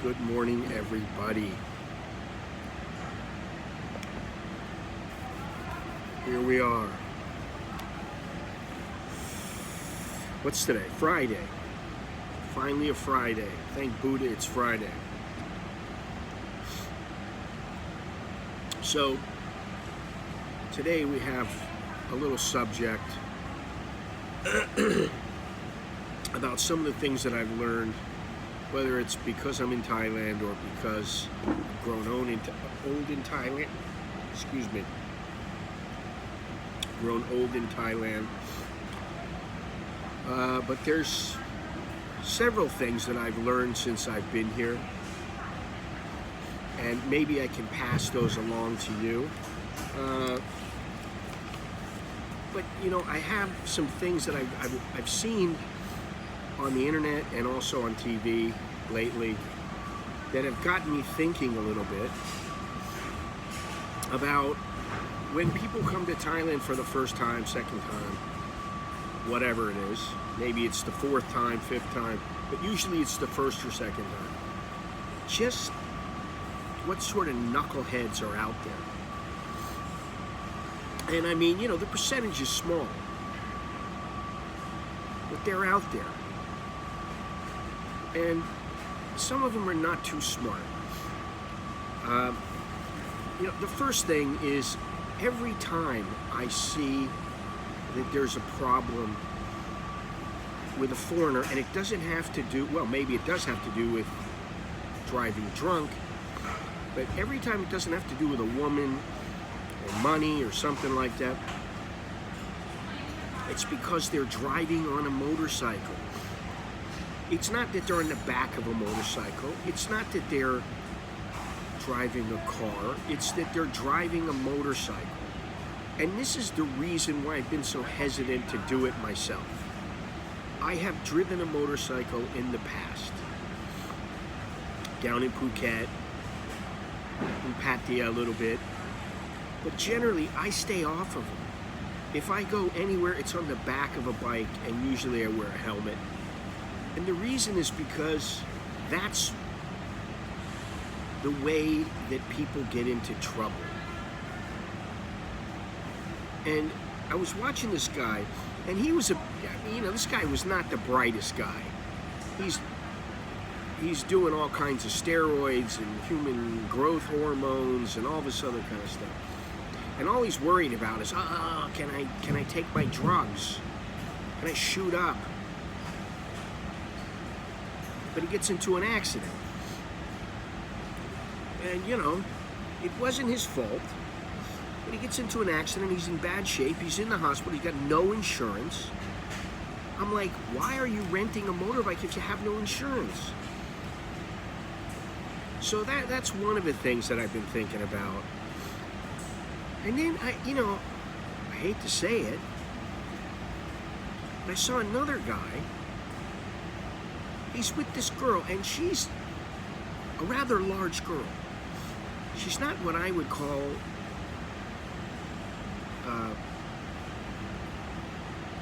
Good morning, everybody. Here we are. What's today? Friday. Finally a Friday. Thank Buddha it's Friday. So, today we have a little subject about some of the things that I've learned, whether it's because I'm in Thailand or because I've grown old in Thailand. Excuse me. Grown old in Thailand. But there's several things that I've learned since I've been here, and maybe I can pass those along to you. But you know, I have some things that I've seen on the internet and also on TV lately that have gotten me thinking a little bit about when people come to Thailand for the first time, second time, whatever it is. Maybe it's the fourth time, fifth time, but usually it's the first or second time. Just what sort of knuckleheads are out there. And I mean, you know, the percentage is small, but they're out there. And some of them are not too smart. You know, the first thing is, every time I see that there's a problem with a foreigner, and it doesn't have to do, well, maybe it does have to do with driving drunk, but every time it doesn't have to do with a woman or money or something like that, it's because they're driving on a motorcycle. It's not that they're in the back of a motorcycle. It's not that they're driving a car. It's that they're driving a motorcycle. And this is the reason why I've been so hesitant to do it myself. I have driven a motorcycle in the past. Down in Phuket, in Pattaya a little bit. But generally, I stay off of them. If I go anywhere, it's on the back of a bike, and usually I wear a helmet. And the reason is because that's the way that people get into trouble. And I was watching this guy, and he was this guy was not the brightest guy. He's doing all kinds of steroids and human growth hormones and all this other kind of stuff. And all he's worried about is, can I take my drugs? Can I shoot up? But he gets into an accident. And, you know, it wasn't his fault. But he gets into an accident, he's in bad shape, he's in the hospital, he's got no insurance. I'm like, why are you renting a motorbike if you have no insurance? So that's one of the things that I've been thinking about. And then, I hate to say it, but I saw another guy. He's with this girl, and she's a rather large girl. She's not what I would call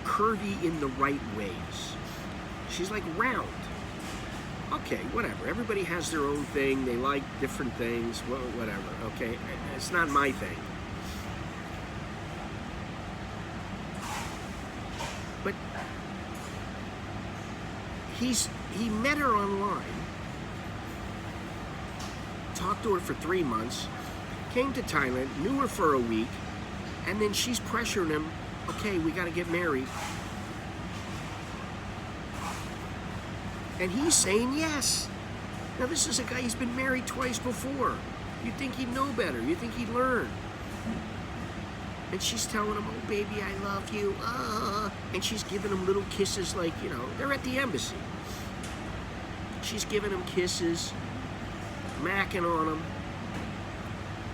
curvy in the right ways. She's like round. Okay, whatever. Everybody has their own thing. They like different things. Well, whatever. Okay, it's not my thing. But he met her online, talked to her for 3 months, came to Thailand, knew her for a week, and then she's pressuring him, okay, we gotta get married. And he's saying yes. Now this is a guy who's been married twice before. You'd think he'd know better. You'd think he'd learn. And she's telling him, oh baby, I love you. And she's giving him little kisses like, you know, they're at the embassy. She's giving him kisses, macking on him.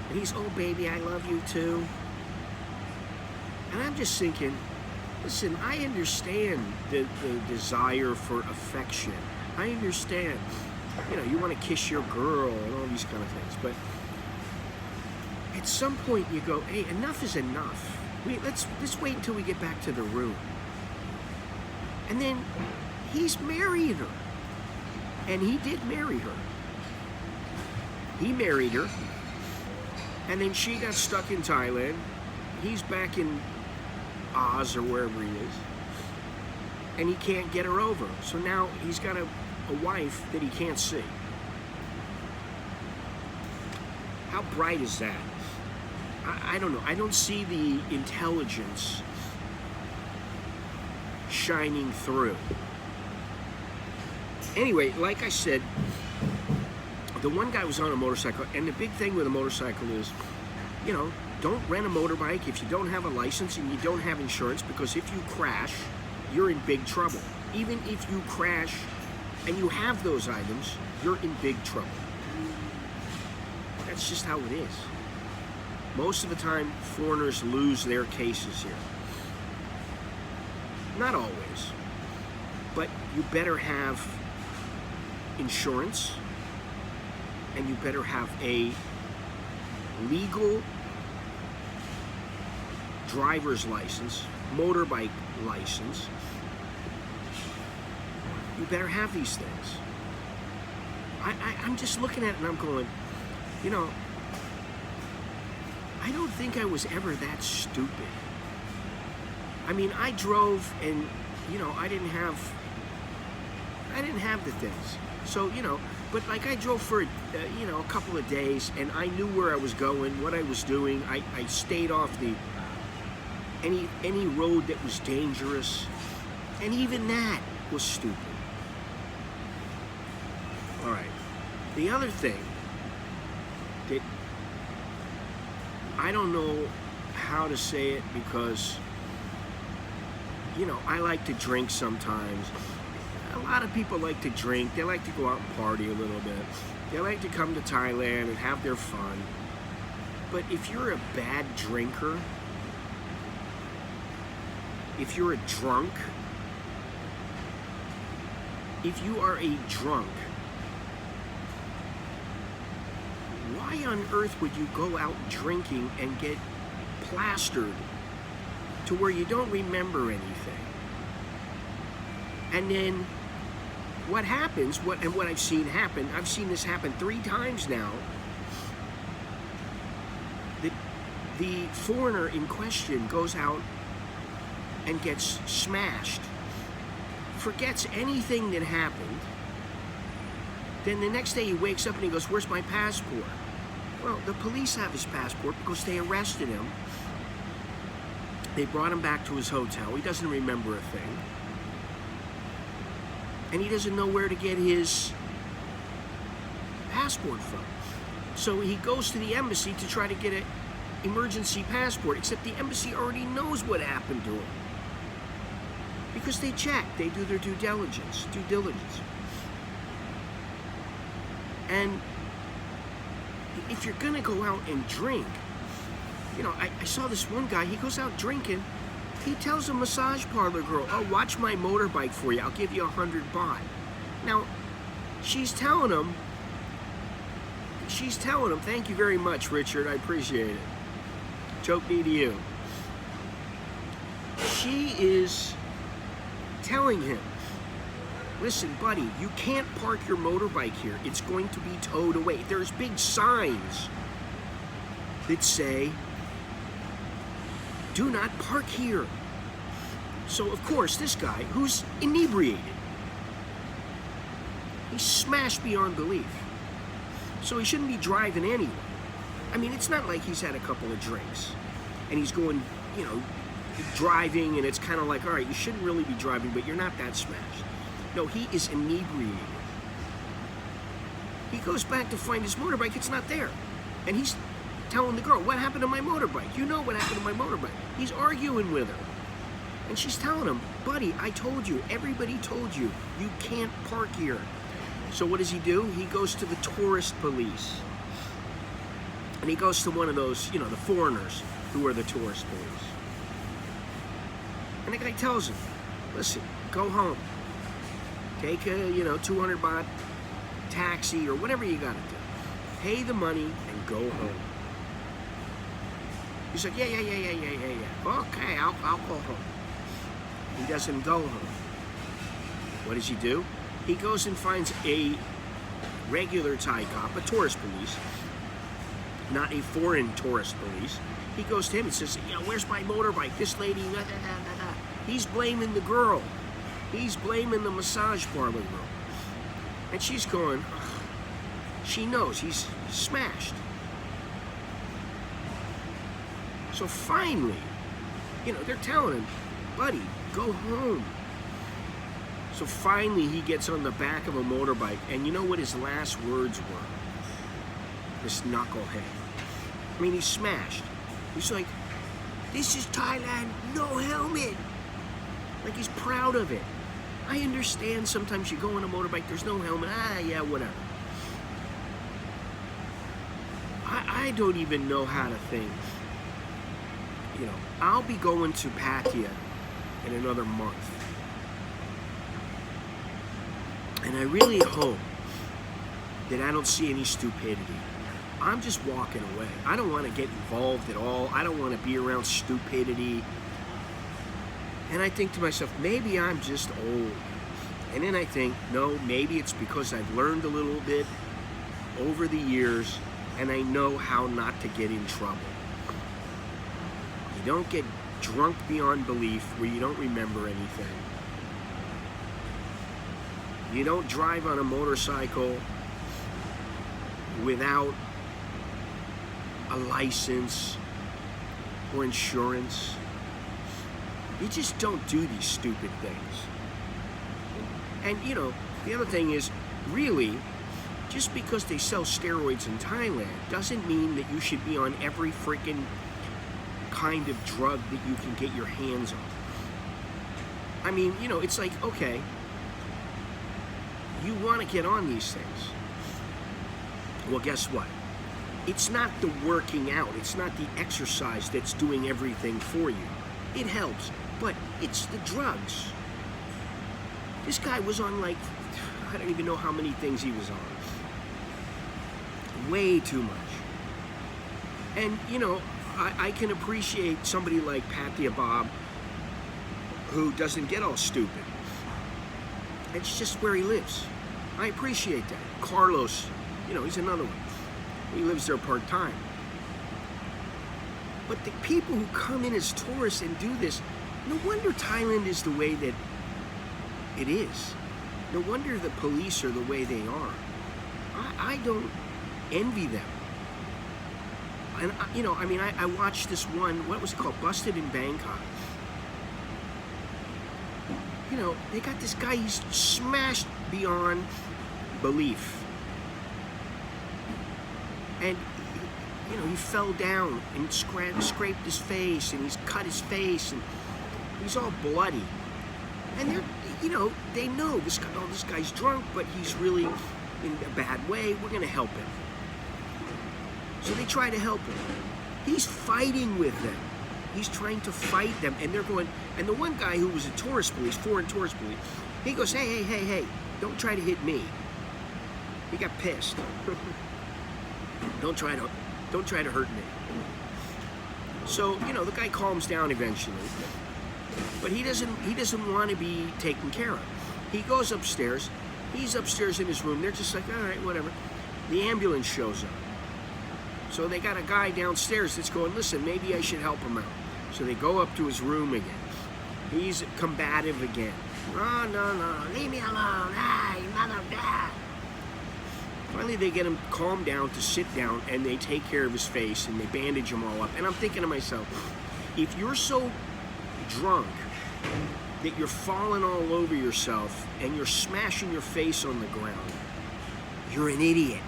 And he's, oh baby, I love you too. And I'm just thinking, listen, I understand the desire for affection. I understand, you know, you want to kiss your girl and all these kind of things. But at some point you go, hey, enough is enough. Let's wait until we get back to the room. And then he's married her. And he did marry her. He married her, and then she got stuck in Thailand. He's back in Oz or wherever he is, and he can't get her over. So now he's got a wife that he can't see. How bright is that? I don't know. I don't see the intelligence shining through. Anyway, like I said, the one guy was on a motorcycle, and the big thing with a motorcycle is, you know, don't rent a motorbike if you don't have a license and you don't have insurance, because if you crash, you're in big trouble. Even if you crash and you have those items, you're in big trouble. That's just how it is. Most of the time, foreigners lose their cases here. Not always, but you better have insurance, and you better have a legal driver's license, motorbike license. You better have these things. I'm just looking at it and I'm going, you know, I don't think I was ever that stupid. I mean, I drove and, you know, I didn't have the things. So, you know, but like I drove for, you know, a couple of days, and I knew where I was going, what I was doing. I stayed off any road that was dangerous, and even that was stupid. All right. The other thing that I don't know how to say it, because, you know, I like to drink sometimes. A lot of people like to drink. They like to go out and party a little bit. They like to come to Thailand and have their fun. But if you're a bad drinker, if you're a drunk, if you are a drunk, why on earth would you go out drinking and get plastered to where you don't remember anything? And then what happens, what I've seen happen, I've seen this happen 3 times now. The foreigner in question goes out and gets smashed, forgets anything that happened. Then the next day he wakes up and he goes, "Where's my passport?" Well, the police have his passport because they arrested him. They brought him back to his hotel. He doesn't remember a thing. And he doesn't know where to get his passport from. So he goes to the embassy to try to get an emergency passport, except the embassy already knows what happened to him. Because they check, they do their due diligence. And if you're gonna go out and drink, you know, I saw this one guy, he goes out drinking, he tells a massage parlor girl, "Oh, watch my motorbike for you, I'll give you 100 baht." Now, she's telling him, "Thank you very much, Richard, I appreciate it. Joke me to you." She is telling him, "Listen, buddy, you can't park your motorbike here. It's going to be towed away." There's big signs that say, "Do not park here." So, of course, this guy, who's inebriated, he's smashed beyond belief. So he shouldn't be driving anyway. I mean, it's not like he's had a couple of drinks and he's going, you know, driving, and it's kind of like, all right, you shouldn't really be driving, but you're not that smashed. No, he is inebriated. He goes back to find his motorbike, it's not there. And he's telling the girl, "What happened to my motorbike? You know what happened to my motorbike." He's arguing with her. And she's telling him, "Buddy, I told you, everybody told you, you can't park here." So what does he do? He goes to the tourist police. And he goes to one of those, you know, the foreigners who are the tourist police. And the guy tells him, "Listen, go home. Take a, you know, 200 baht taxi or whatever you gotta do. Pay the money and go home." He's like, yeah. Okay, I'll go home. He doesn't go home. What does he do? He goes and finds a regular Thai cop, a tourist police, not a foreign tourist police. He goes to him and says, "Yeah, where's my motorbike? This lady, da, da, da, da, da." He's blaming the girl. He's blaming the massage parlor girl. And she's going, ugh. She knows he's smashed. So finally, they're telling him, "Buddy, go home." So finally he gets on the back of a motorbike, and you know what his last words were? This knucklehead. I mean, he's smashed. He's like, "This is Thailand, no helmet." Like, he's proud of it. I understand sometimes you go on a motorbike, there's no helmet. Yeah, whatever. I don't even know how to think. I'll be going to Pattaya in another month. And I really hope that I don't see any stupidity. I'm just walking away. I don't want to get involved at all. I don't want to be around stupidity. And I think to myself, maybe I'm just old. And then I think, no, maybe it's because I've learned a little bit over the years and I know how not to get in trouble. You don't get drunk beyond belief where you don't remember anything. You don't drive on a motorcycle without a license or insurance. You just don't do these stupid things. And the other thing is, really, just because they sell steroids in Thailand doesn't mean that you should be on every freaking kind of drug that you can get your hands on. I mean, it's like, okay, you want to get on these things. Well, guess what? It's not the working out, it's not the exercise that's doing everything for you. It helps, but it's the drugs. This guy was on, like, I don't even know how many things he was on. Way too much. And, I can appreciate somebody like Pattaya Bob who doesn't get all stupid. It's just where he lives. I appreciate that. Carlos, he's another one. He lives there part-time. But the people who come in as tourists and do this, no wonder Thailand is the way that it is. No wonder the police are the way they are. I don't envy them. And, I watched this one, what was it called? Busted in Bangkok. They got this guy, he's smashed beyond belief. And, he fell down and scraped his face, and he's cut his face, and he's all bloody. And they know this guy's drunk, but he's really in a bad way. We're going to help him. So they try to help him. He's fighting with them. He's trying to fight them, and they're going, and the one guy who was a tourist police, foreign tourist police, he goes, hey, don't try to hit me. He got pissed. Don't try to hurt me. So, the guy calms down eventually. But he doesn't want to be taken care of. He goes upstairs. He's upstairs in his room. They're just like, all right, whatever. The ambulance shows up. So they got a guy downstairs that's going, listen, maybe I should help him out. So they go up to his room again. He's combative again. Oh, no, leave me alone. Hey, mother, dad. Finally, they get him calmed down to sit down, and they take care of his face, and they bandage him all up. And I'm thinking to myself, if you're so drunk that you're falling all over yourself and you're smashing your face on the ground, you're an idiot.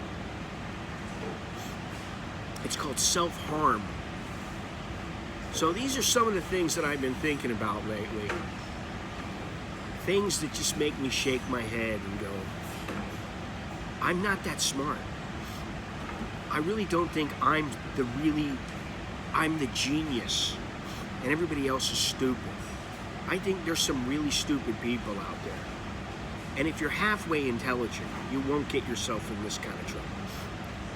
It's called self-harm. So these are some of the things that I've been thinking about lately. Things that just make me shake my head and go, I'm not that smart. I really don't think I'm the genius and everybody else is stupid. I think there's some really stupid people out there. And if you're halfway intelligent, you won't get yourself in this kind of trouble.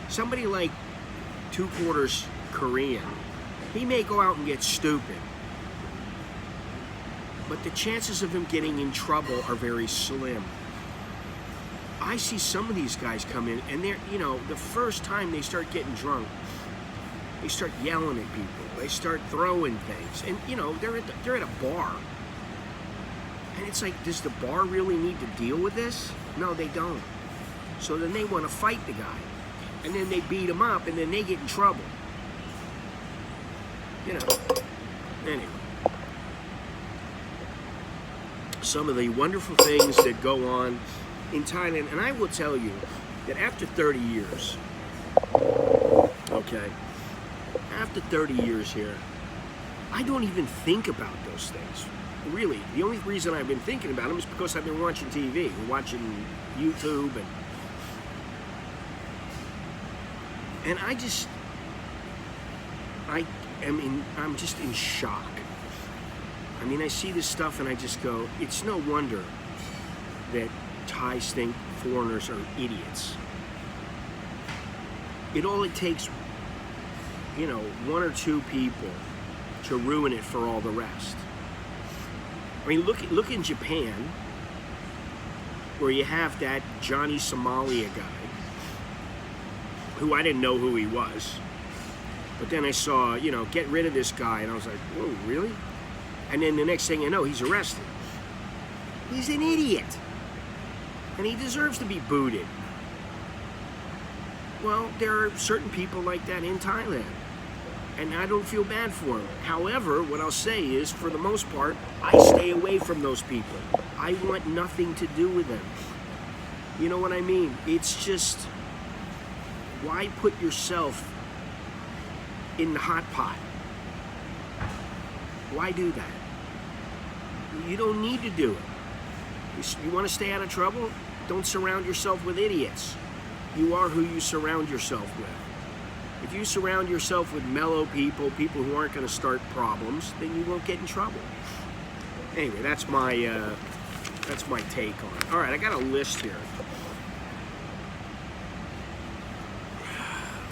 Somebody like 2/4 Korean, he may go out and get stupid, but the chances of him getting in trouble are very slim. I see some of these guys come in, and they're, you know, the first time they start getting drunk, they start yelling at people. They start throwing things, and you know, they're at a bar, and it's like, does the bar really need to deal with this? No, they don't. So then they want to fight the guy, and then they beat him up, and then they get in trouble. You know. Anyway, some of the wonderful things that go on in Thailand, and I will tell you that after 30 years, okay, after 30 years here, I don't even think about those things. Really, the only reason I've been thinking about them is because I've been watching TV and watching YouTube, and I'm just in shock. I mean, I see this stuff and I just go, it's no wonder that Thais think foreigners are idiots. It takes, you know, one or two people to ruin it for all the rest. I mean, look in Japan, where you have that Johnny Somalia guy, who I didn't know who he was. But then I saw, you know, get rid of this guy, and I was like, whoa, really? And then the next thing you know, he's arrested. He's an idiot. And he deserves to be booted. Well, there are certain people like that in Thailand. And I don't feel bad for them. However, what I'll say is, for the most part, I stay away from those people. I want nothing to do with them. You know what I mean? It's just, why put yourself in the hot pot? Why do that? You don't need to do it. You want to stay out of trouble? Don't surround yourself with idiots. You are who you surround yourself with. If you surround yourself with mellow people, people who aren't going to start problems, then you won't get in trouble. Anyway, that's my take on it. All right, I got a list here.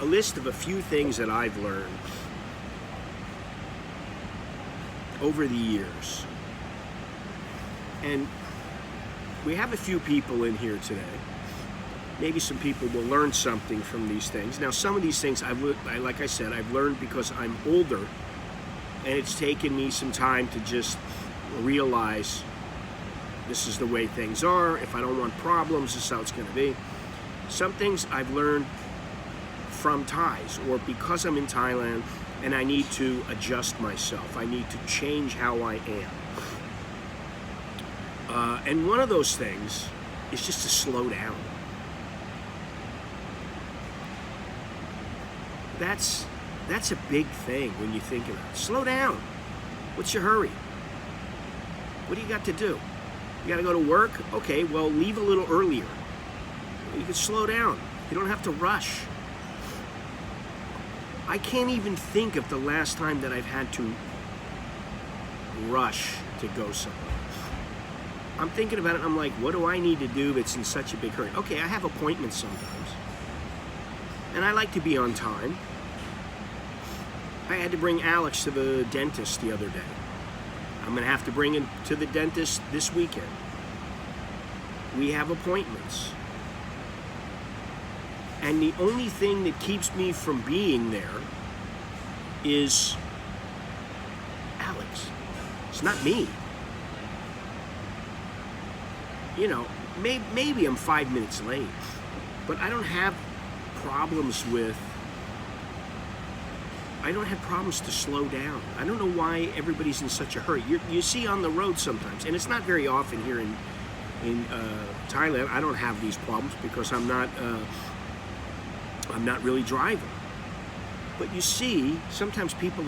A list of a few things that I've learned over the years. And we have a few people in here today. Maybe some people will learn something from these things. Now, some of these things, like I said, I've learned because I'm older, and it's taken me some time to just realize this is the way things are. If I don't want problems, this is how it's going to be. Some things I've learned from Thais, or because I'm in Thailand and I need to adjust myself. I need to change how I am. And one of those things is just to slow down. That's a big thing when you think about it. Slow down. What's your hurry? What do you got to do? You got to go to work? Okay, well, leave a little earlier. You can slow down. You don't have to rush. I can't even think of the last time that I've had to rush to go somewhere. I'm thinking about it, and I'm like, what do I need to do that's in such a big hurry? Okay, I have appointments sometimes, and I like to be on time. I had to bring Alex to the dentist the other day. I'm going to have to bring him to the dentist this weekend. We have appointments. And the only thing that keeps me from being there is Alex. It's not me. You know, maybe I'm 5 minutes late, but I don't have problems to slow down. I don't know why everybody's in such a hurry. You see on the road sometimes, and it's not very often here in Thailand. I don't have these problems because I'm not really driving. But you see, sometimes people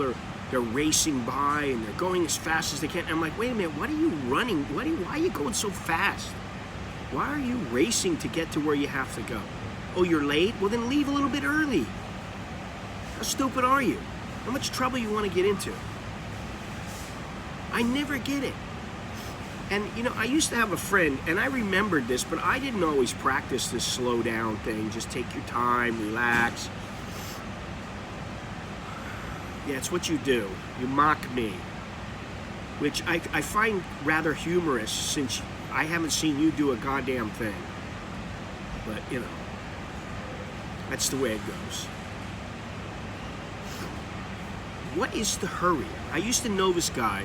they're racing by and they're going as fast as they can. And I'm like, wait a minute, what are you running? Why are you going so fast? Why are you racing to get to where you have to go? Oh, you're late? Well, then leave a little bit early. How stupid are you? How much trouble you want to get into? I never get it. And, you know, I used to have a friend, and I remembered this, but I didn't always practice this slow down thing. Just take your time, relax. Yeah, it's what you do. You mock me. Which I find rather humorous, since I haven't seen you do a goddamn thing. but you know, that's the way it goes. What is the hurry? I used to know this guy,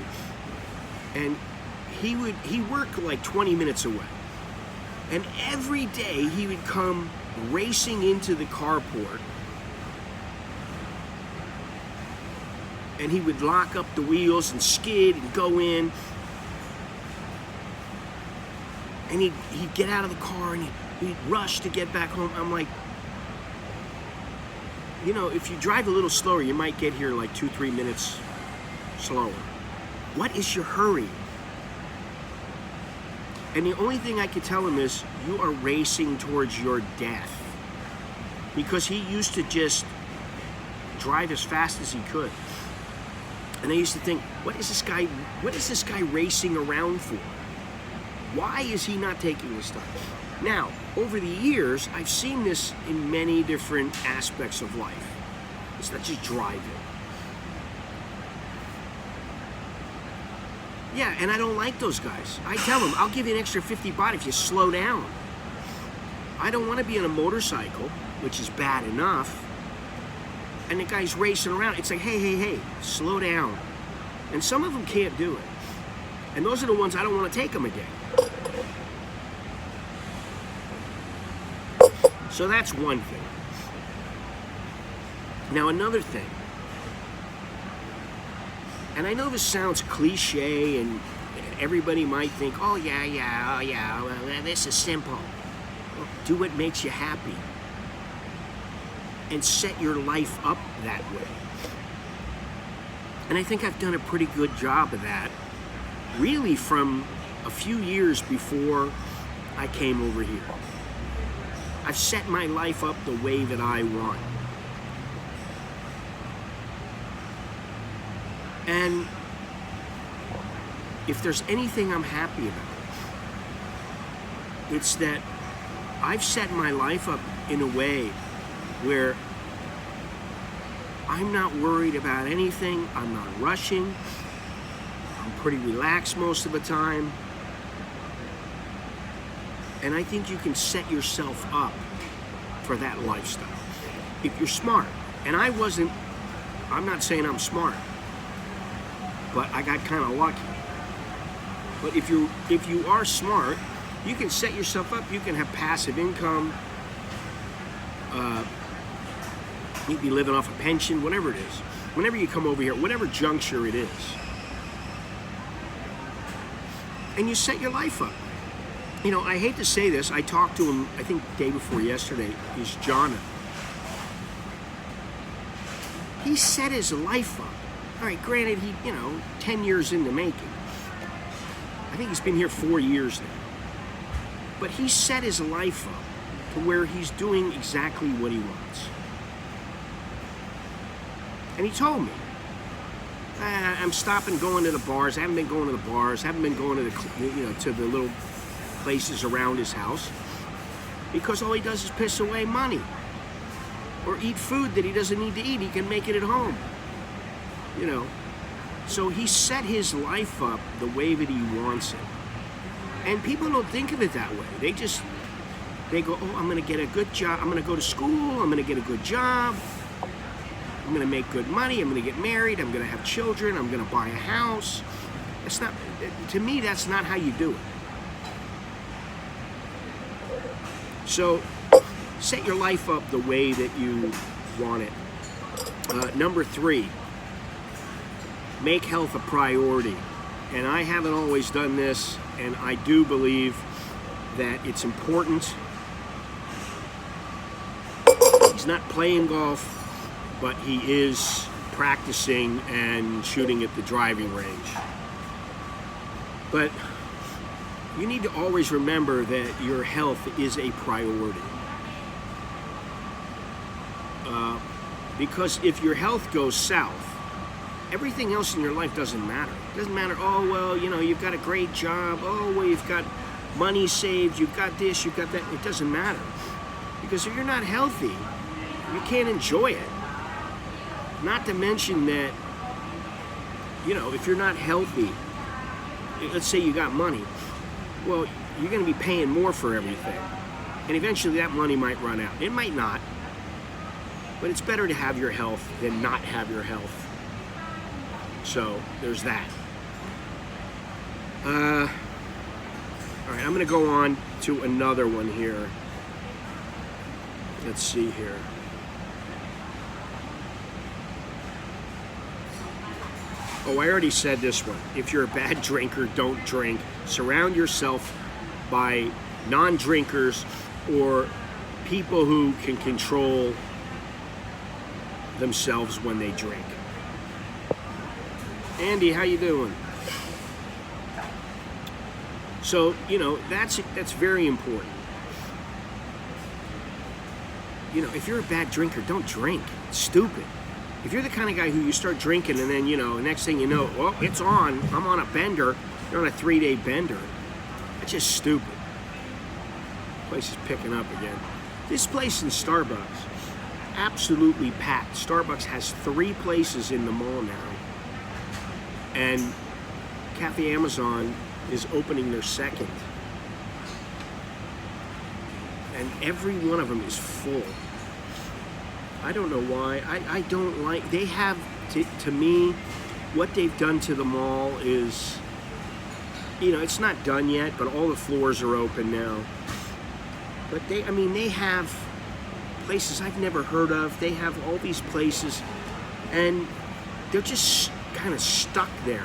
and he worked like 20 minutes away. And every day he would come racing into the carport, and he would lock up the wheels and skid and go in. And he'd get out of the car and he'd rush to get back home. I'm like, you know, if you drive a little slower, you might get here like 2-3 minutes slower. What is your hurry? And the only thing I could tell him is, you are racing towards your death. Because he used to just drive as fast as he could. And I used to think, what is this guy racing around for? Why is he not taking his time? Now, over the years, I've seen this in many different aspects of life. It's not just driving. Yeah, and I don't like those guys. I tell them, I'll give you an extra 50 baht if you slow down. I don't want to be on a motorcycle, which is bad enough, and the guy's racing around. It's like, hey, slow down. And some of them can't do it. And those are the ones I don't want to take them again. So that's one thing. Now another thing, and I know this sounds cliche and everybody might think, oh yeah, well, this is simple. Well, do what makes you happy and set your life up that way. And I think I've done a pretty good job of that, really from a few years before I came over here. I've set my life up the way that I want. And if there's anything I'm happy about, it's that I've set my life up in a way where I'm not worried about anything. I'm not rushing. I'm pretty relaxed most of the time. And I think you can set yourself up for that lifestyle if you're smart. And I'm not saying I'm smart, but I got kind of lucky. But if you are smart, you can set yourself up. You can have passive income. You can be living off a pension, whatever it is. Whenever you come over here, whatever juncture it is. And you set your life up. You know, I hate to say this. I talked to him, I think the day before yesterday. He's Jonna. He set his life up. All right, granted, 10 years in the making. I think he's been here 4 years now. But he set his life up to where he's doing exactly what he wants. And he told me, I'm stopping going to the bars. I haven't been going to the bars. I haven't been going to to the little places around his house, because all he does is piss away money or eat food that he doesn't need to eat. He can make it at home, so he set his life up the way that he wants it. And people don't think of it that way. They go, oh, I'm going to get a good job. I'm going to go to school. I'm going to get a good job. I'm going to make good money. I'm going to get married. I'm going to have children. I'm going to buy a house. To me, that's not how you do it. So set your life up the way that you want it. Number 3, make health a priority. And I haven't always done this, and I do believe that it's important. He's not playing golf, but he is practicing and shooting at the driving range. But you need to always remember that your health is a priority. Because if your health goes south, everything else in your life doesn't matter. It doesn't matter, oh, well, you've got a great job. Oh, well, you've got money saved. You've got this, you've got that. It doesn't matter. Because if you're not healthy, you can't enjoy it. Not to mention that, if you're not healthy, let's say you got money, well, you're going to be paying more for everything. And eventually that money might run out. It might not. But it's better to have your health than not have your health. So there's that. All right, I'm going to go on to another one here. Let's see here. Oh, I already said this one. If you're a bad drinker, don't drink. Surround yourself by non-drinkers or people who can control themselves when they drink. Andy, how you doing? So, you know, that's very important. You know, if you're a bad drinker, don't drink. It's stupid. If you're the kind of guy who you start drinking and then, you know, next thing you know, well, it's on. I'm on a bender. You're on a 3-day bender. That's just stupid. Place is picking up again. This place in Starbucks, absolutely packed. Starbucks has 3 places in the mall now. And Cafe Amazon is opening their 2nd. And every one of them is full. I don't know why. I don't like, they have, to me, what they've done to the mall is, you know, it's not done yet, but all the floors are open now. But they have places I've never heard of. They have all these places, and they're just kind of stuck there.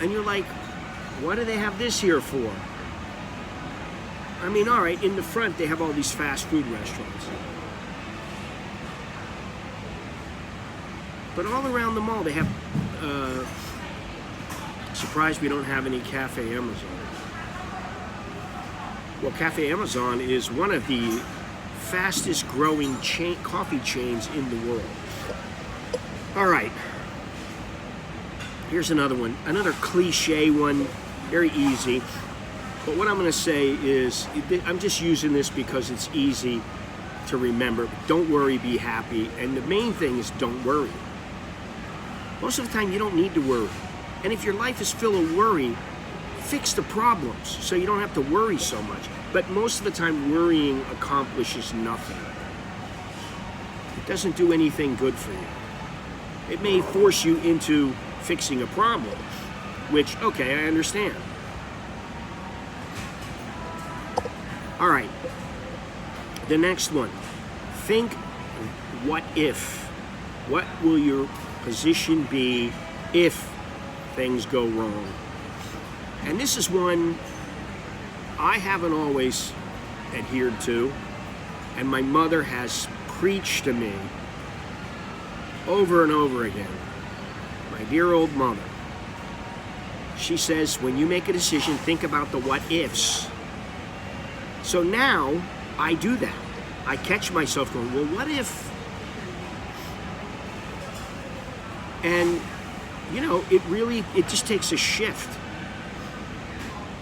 And you're like, what do they have this here for? I mean, all right, in the front, they have all these fast food restaurants. But all around the mall, they have, surprised we don't have any Cafe Amazon. Well, Cafe Amazon is one of the fastest growing coffee chains in the world. All right. Here's another one, another cliche one, very easy. But what I'm going to say is, I'm just using this because it's easy to remember. Don't worry, be happy. And the main thing is don't worry. Most of the time, you don't need to worry. And if your life is filled with worry, fix the problems so you don't have to worry so much. But most of the time, worrying accomplishes nothing. It doesn't do anything good for you. It may force you into fixing a problem, which, okay, I understand. All right, the next one. Think, what if? What will your position be if things go wrong? And this is one I haven't always adhered to, and my mother has preached to me over and over again. My dear old mother. She says, when you make a decision, think about the what ifs. So now I do that. I catch myself going, well, what if? And, you know, it just takes a shift.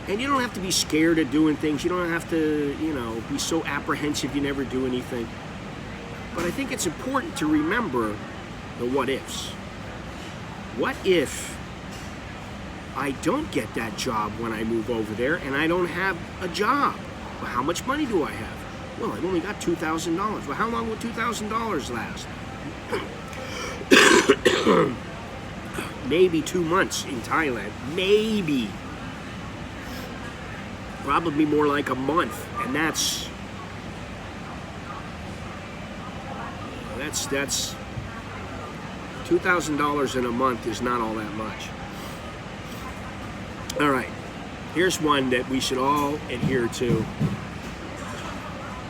And you don't have to be scared of doing things. You don't have to, you know, be so apprehensive you never do anything. But I think it's important to remember the what ifs. What if I don't get that job when I move over there and I don't have a job? Well, how much money do I have? Well, I've only got $2,000. Well, how long will $2,000 last? Maybe 2 months in Thailand. Maybe. Probably more like a month. And that's $2,000 in a month is not all that much. All right. Here's one that we should all adhere to,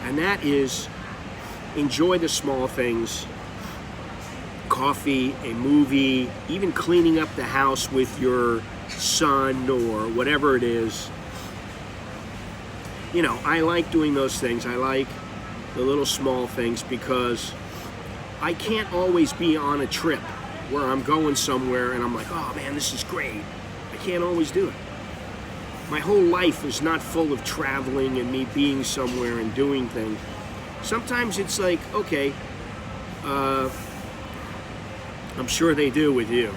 and that is enjoy the small things. Coffee, a movie, even cleaning up the house with your son or whatever it is. You know, I like doing those things. I like the little small things because I can't always be on a trip where I'm going somewhere and I'm like, oh man, this is great. I can't always do it. My whole life is not full of traveling and me being somewhere and doing things. Sometimes it's like, okay, I'm sure they do with you.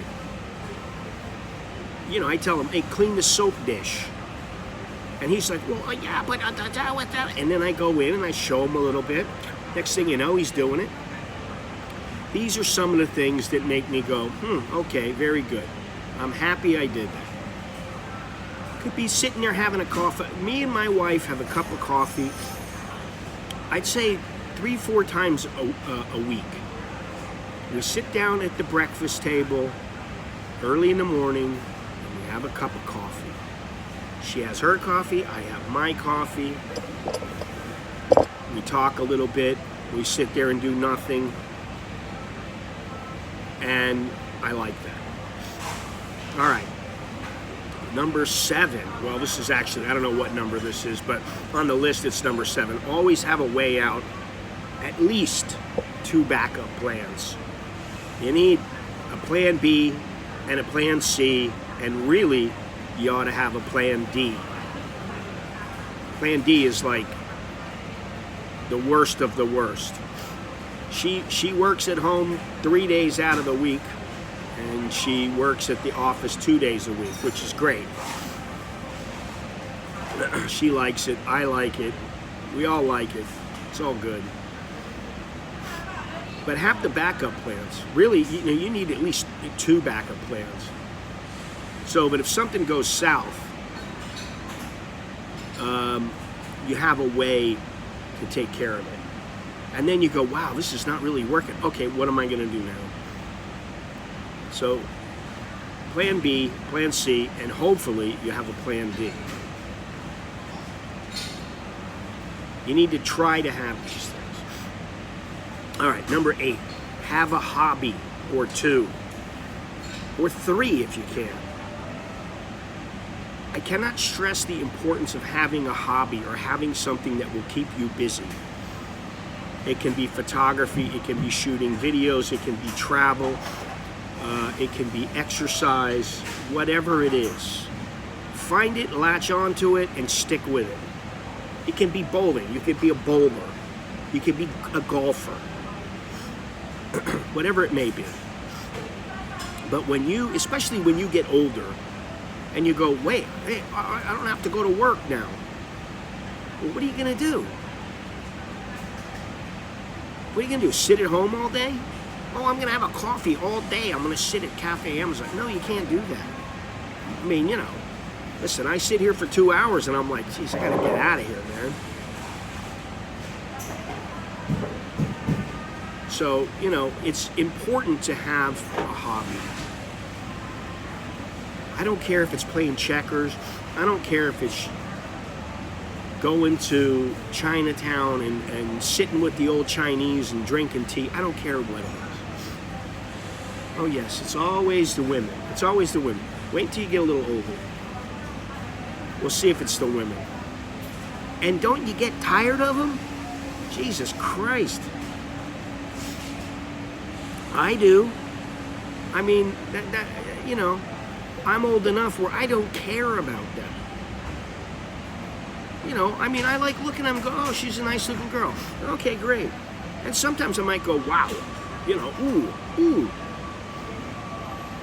You know, I tell them, hey, clean the soap dish. And he's like, well, yeah, but with that. And then I go in and I show him a little bit. Next thing you know, he's doing it. These are some of the things that make me go, okay, very good. I'm happy I did that. Could be sitting there having a coffee. Me and my wife have a cup of coffee, I'd say 3-4 times a week. We sit down at the breakfast table early in the morning and we have a cup of coffee. She has her coffee, I have my coffee. We talk a little bit. We sit there and do nothing. And I like that. All right. Number 7. Well, this is actually, I don't know what number this is, but on the list it's number 7. Always have a way out, at least 2 backup plans. You need a plan B and a plan C, and really, you ought to have a plan D. Plan D is like the worst of the worst. She works at home 3 days out of the week, and she works at the office 2 days a week, which is great. She likes it, I like it, we all like it. It's all good. But have the backup plans. Really, you need at least 2 backup plans. So, but if something goes south, you have a way to take care of it. And then you go, wow, this is not really working. Okay, what am I going to do now? So, plan B, plan C, and hopefully you have a plan D. You need to try to have these things. All right, number 8, have a hobby or 2, or 3 if you can. I cannot stress the importance of having a hobby or having something that will keep you busy. It can be photography, it can be shooting videos, it can be travel, it can be exercise, whatever it is. Find it, latch onto it, and stick with it. It can be bowling, you could be a bowler, you could be a golfer, whatever it may be. But when you, especially when you get older, and you go, wait, hey, I don't have to go to work now. Well, what are you gonna do? What are you gonna do, sit at home all day? Oh, I'm gonna have a coffee all day. I'm gonna sit at Cafe Amazon. No, you can't do that. I mean, you know, listen, I sit here for 2 hours and I'm like, geez, I gotta get out of here, man. So, you know, it's important to have a hobby. I don't care if it's playing checkers. I don't care if it's going to Chinatown and sitting with the old Chinese and drinking tea. I don't care what it is. Oh yes, it's always the women. It's always the women. Wait until you get a little older. We'll see if it's the women. And don't you get tired of them? Jesus Christ. I do. I mean, that you know, I'm old enough where I don't care about them. You know, I mean, I like looking at them and go, oh, she's a nice looking girl. Okay, great. And sometimes I might go, wow, you know, ooh.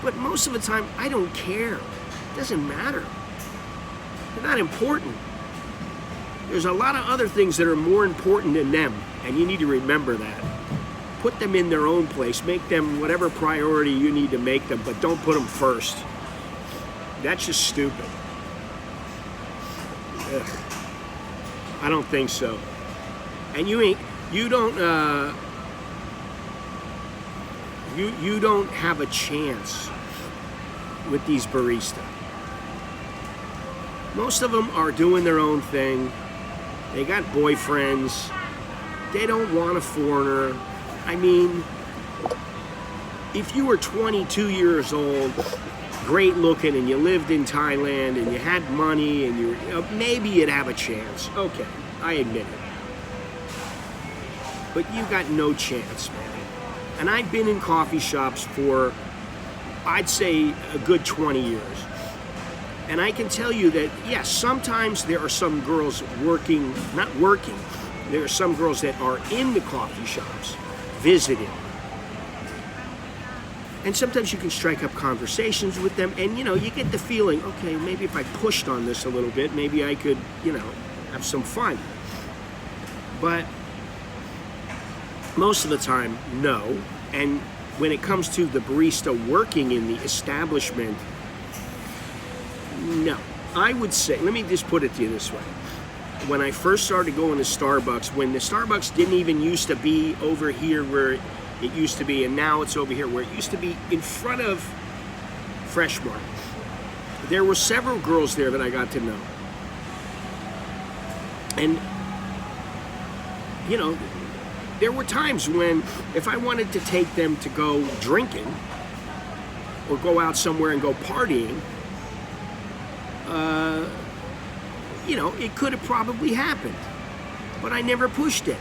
But most of the time, I don't care. It doesn't matter. They're not important. There's a lot of other things that are more important than them, and you need to remember that. Put them in their own place. Make them whatever priority you need to make them, but don't put them first. That's just stupid. Ugh. I don't think so. And you don't have a chance with these baristas. Most of them are doing their own thing. They got boyfriends. They don't want a foreigner. I mean, if you were 22 years old, great looking, and you lived in Thailand, and you had money, and maybe you'd have a chance. Okay, I admit it. But you got no chance, man. And I've been in coffee shops for, I'd say, a good 20 years. And I can tell you that, yes, sometimes there are some girls not working, there are some girls that are in the coffee shops, visiting. And sometimes you can strike up conversations with them, and you get the feeling, okay, maybe if I pushed on this a little bit, maybe I could, have some fun. But most of the time, no. And when it comes to the barista working in the establishment, no. I would say, let me just put it to you this way. When I first started going to Starbucks, when the Starbucks didn't even used to be over here where it used to be, and now it's over here where it used to be in front of Fresh Mart, there were several girls there that I got to know. And, there were times when if I wanted to take them to go drinking or go out somewhere and go partying, it could have probably happened, but I never pushed it.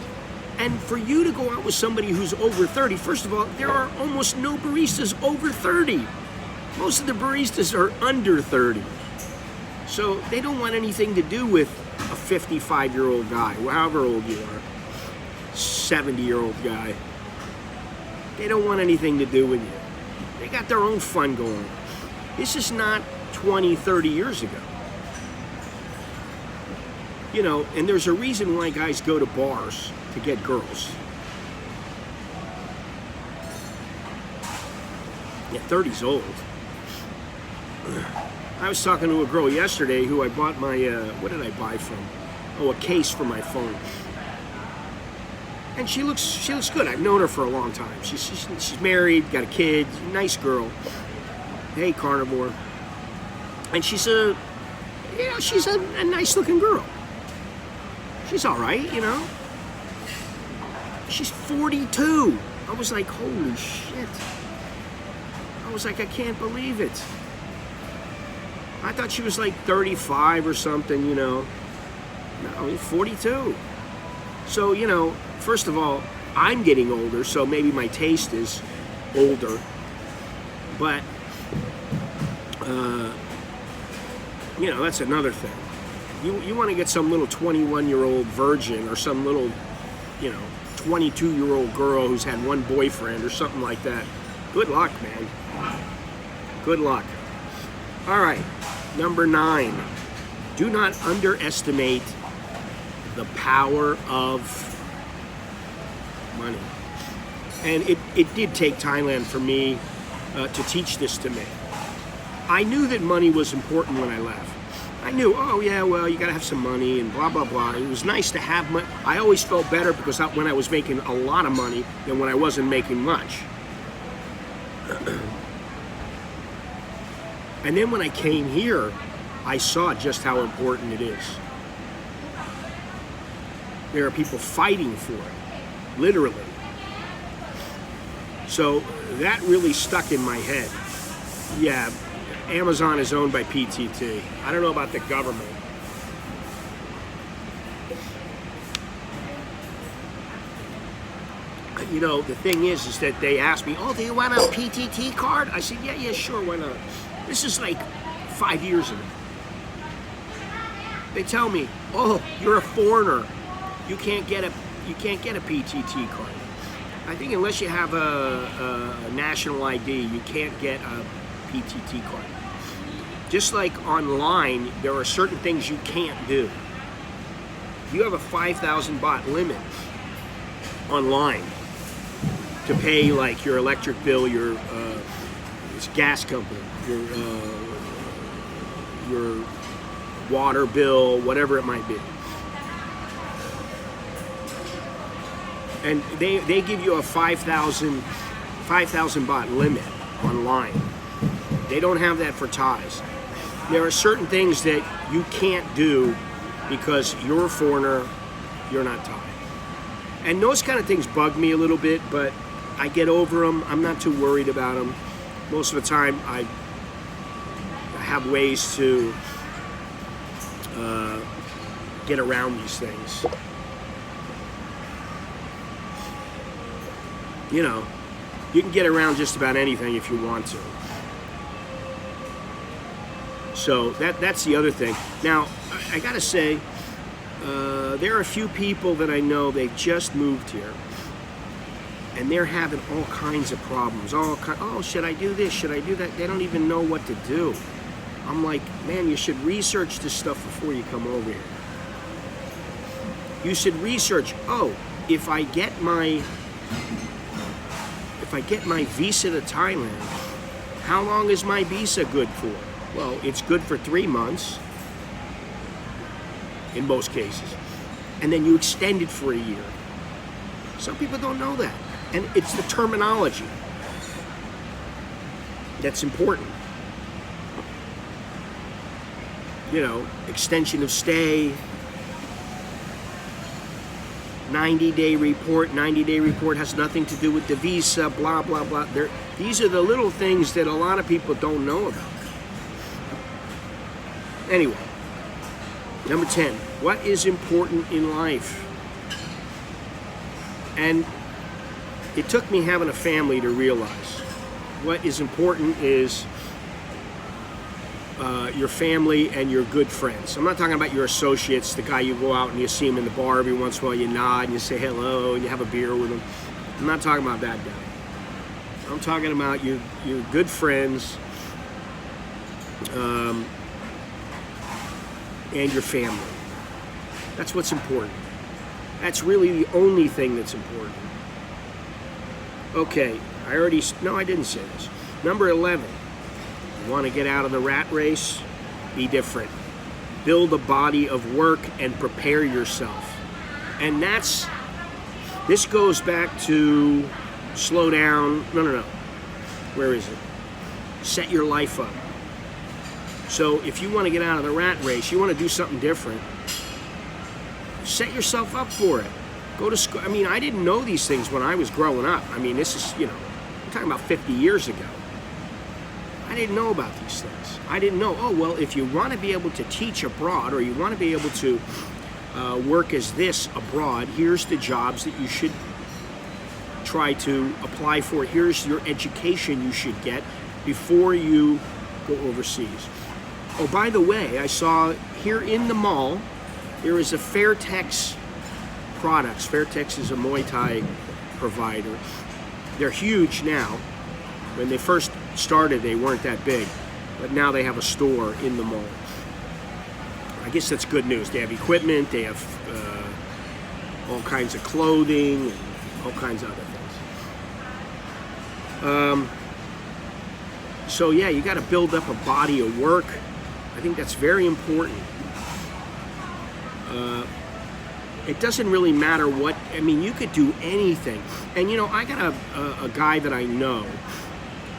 And for you to go out with somebody who's over 30, first of all, there are almost no baristas over 30. Most of the baristas are under 30. So they don't want anything to do with a 55-year-old guy, however old you are, 70-year-old guy. They don't want anything to do with you. They got their own fun going. This is not 20, 30 years ago. And there's a reason why guys go to bars to get girls. Yeah, 30's old. I was talking to a girl yesterday who I bought my, what did I buy from? Oh, a case for my phone. And she looks good. I've known her for a long time. She's married, got a kid, nice girl. Hey, carnivore. And she's a nice looking girl. She's all right, She's 42. I was like, holy shit. I was like, I can't believe it. I thought she was like 35 or something, No, 42. So, first of all, I'm getting older, so maybe my taste is older. But, that's another thing. You want to get some little 21-year-old virgin or some little, 22-year-old girl who's had one boyfriend or something like that. Good luck, man. Good luck. All right, number 9. Do not underestimate the power of money. And it did take Thailand for me to teach this to me. I knew that money was important when I left. I knew, oh yeah, well, you gotta have some money and blah, blah, blah. It was nice to have money. I always felt better because when I was making a lot of money than when I wasn't making much. And then when I came here, I saw just how important it is. There are people fighting for it, literally. So that really stuck in my head. Yeah, Amazon is owned by PTT. I don't know about the government. The thing is that they asked me, oh, do you want a PTT card? I said, yeah, sure, why not? This is like 5 years ago. They tell me, oh, you're a foreigner. You can't get a PTT card. I think unless you have a national ID, you can't get a PTT card. Just like online, there are certain things you can't do. You have a 5,000 baht limit online to pay like your electric bill, your gas company, your water bill, whatever it might be. And they give you a 5,000 baht limit online. They don't have that for Thais. There are certain things that you can't do because you're a foreigner, you're not Thai. And those kind of things bug me a little bit, but I get over them. I'm not too worried about them. Most of the time, I have ways to get around these things. You can get around just about anything if you want to. So that's the other thing. Now, I gotta say, there are a few people that I know, they've just moved here. and they're having all kinds of problems. Oh, should I do this? Should I do that? They don't even know what to do. I'm like, man, you should research this stuff before you come over here. You should research, oh, if I get my visa to Thailand, how long is my visa good for? Well, it's good for 3 months, in most cases. And then you extend it for a year. Some people don't know that. And it's the terminology that's important. You know, extension of stay, 90-day report. 90-day report has nothing to do with the visa, blah, blah, blah. These are the little things that a lot of people don't know about. Anyway, number 10, what is important in life? And it took me having a family to realize what is important is your family and your good friends. I'm not talking about your associates, the guy you go out and you see him in the bar every once in a while, you nod and you say hello and you have a beer with him. I'm not talking about that guy. I'm talking about your good friends and your family. That's what's important. That's really the only thing that's important. Okay, I didn't say this. Number 11, you want to get out of the rat race? Be different. Build a body of work and prepare yourself. And this goes back to slow down. No. Where is it? Set your life up. So if you want to get out of the rat race, you want to do something different, set yourself up for it. Go to school. I mean, I didn't know these things when I was growing up. I mean, this is, I'm talking about 50 years ago. I didn't know about these things. I didn't know, oh, well, if you want to be able to teach abroad or you want to be able to work as this abroad, here's the jobs that you should try to apply for. Here's your education you should get before you go overseas. Oh, by the way, I saw here in the mall, there is a Fairtex products. Fairtex is a Muay Thai provider. They're huge now. When they first started, they weren't that big, but now they have a store in the mall. I guess that's good news. They have equipment, they have all kinds of clothing, and all kinds of other things. So yeah, you got to build up a body of work. I think that's very important. It doesn't really matter what, I mean, you could do anything. And I got a guy that I know,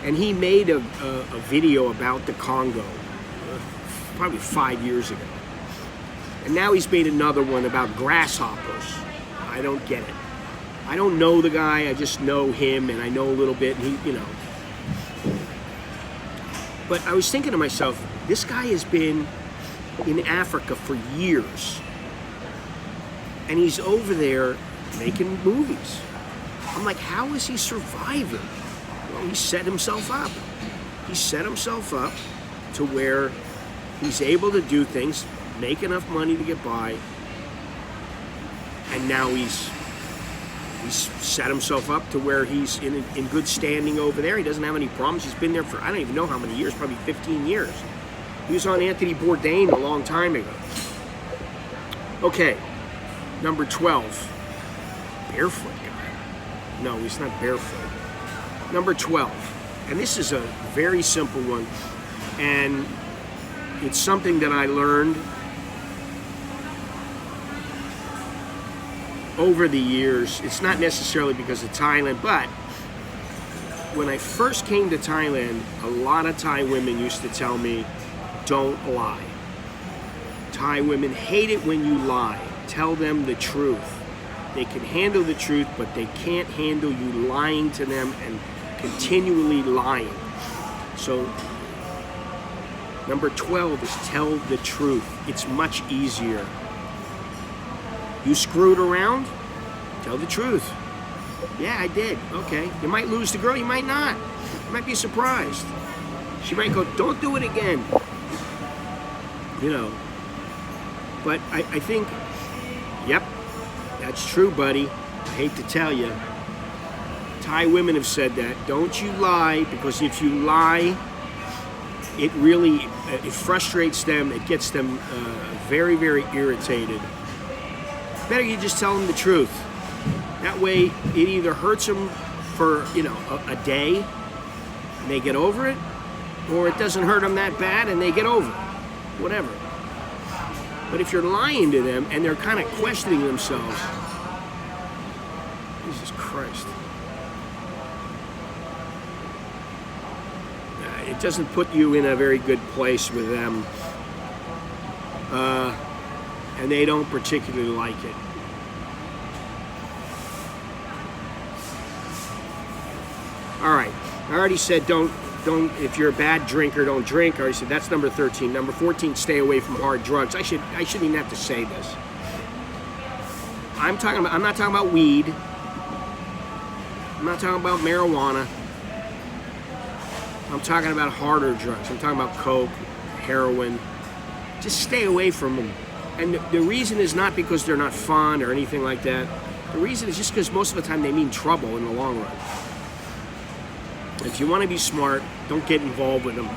and he made a video about the Congo probably 5 years ago. And now he's made another one about grasshoppers. I don't get it. I don't know the guy, I just know him, and I know a little bit, and he. But I was thinking to myself, this guy has been in Africa for years. And he's over there making movies. I'm like, how is he surviving? Well, he set himself up. He set himself up to where he's able to do things, make enough money to get by, and now he's set himself up to where he's in good standing over there. He doesn't have any problems. He's been there for, I don't even know how many years, probably 15 years. He was on Anthony Bourdain a long time ago. Okay, number 12. Barefoot guy. No, he's not barefoot. Number 12. And this is a very simple one. And it's something that I learned over the years. It's not necessarily because of Thailand, but when I first came to Thailand, a lot of Thai women used to tell me, don't lie. Thai women hate it when you lie. Tell them the truth. They can handle the truth, but they can't handle you lying to them and continually lying. So number 12 is tell the truth. It's much easier. You screwed around? Tell the truth. Yeah, I did. Okay. You might lose the girl, you might not. You might be surprised. She might go, don't do it again. But I think, yep, that's true, buddy. I hate to tell you. Thai women have said that. Don't you lie, because if you lie, it really it frustrates them. It gets them very, very irritated. Better you just tell them the truth. That way, it either hurts them for a day, and they get over it, or it doesn't hurt them that bad, and they get over it. Whatever. But if you're lying to them and they're kind of questioning themselves, Jesus Christ. It doesn't put you in a very good place with them. And they don't particularly like it. All right. I already said don't, if you're a bad drinker, don't drink. I already said that's number 13. Number 14, stay away from hard drugs. I shouldn't even have to say this. I'm not talking about weed. I'm not talking about marijuana. I'm talking about harder drugs. I'm talking about coke, heroin. Just stay away from them. And the reason is not because they're not fun or anything like that. The reason is just because most of the time they mean trouble in the long run. If you want to be smart, don't get involved with them.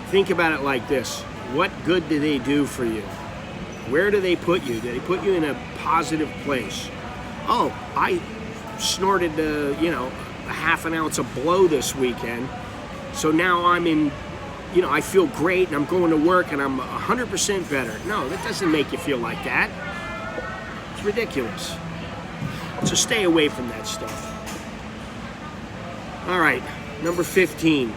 Think about it like this. What good do they do for you? Where do they put you? Do they put you in a positive place? Oh, I snorted, a half an ounce of blow this weekend. So now I'm in, I feel great and I'm going to work and I'm 100% better. No, that doesn't make you feel like that. It's ridiculous. So stay away from that stuff. All right, number 15.